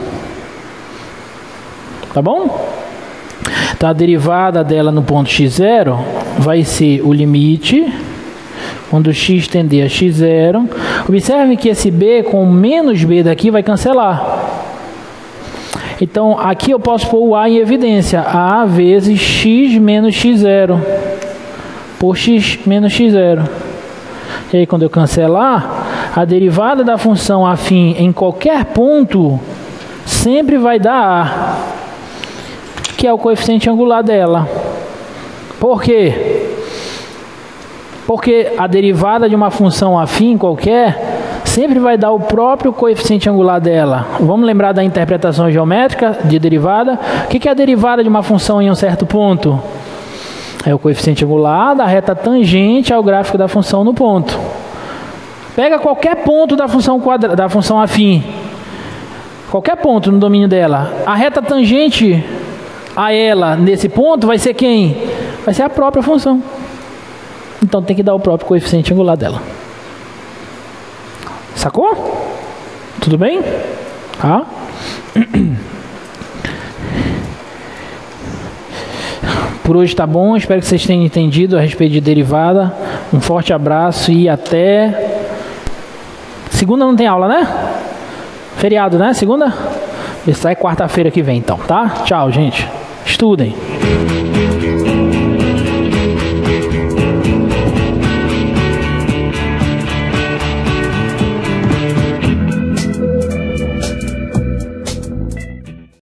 Tá bom? Então a derivada dela no ponto x0 vai ser o limite, quando x tender a x0. Observe que esse b com menos b daqui vai cancelar. Então aqui eu posso pôr o a em evidência. A vezes x menos x0 por x menos x0. E aí quando eu cancelar, a derivada da função afim em qualquer ponto sempre vai dar a, que é o coeficiente angular dela. Por quê? Porque a derivada de uma função afim qualquer sempre vai dar o próprio coeficiente angular dela. Vamos lembrar da interpretação geométrica de derivada? O que é a derivada de uma função em um certo ponto? É o coeficiente angular da reta tangente ao gráfico da função no ponto. Pega qualquer ponto da função afim, qualquer ponto no domínio dela. A reta tangente a ela nesse ponto vai ser quem? Vai ser a própria função. Então tem que dar o próprio coeficiente angular dela. Sacou? Tudo bem? Tá? Por hoje tá bom. Espero que vocês tenham entendido a respeito de derivada. Um forte abraço e até... Segunda não tem aula, né? Feriado, né? Segunda? Isso é quarta-feira que vem, então, tá? Tchau, gente. Estudem.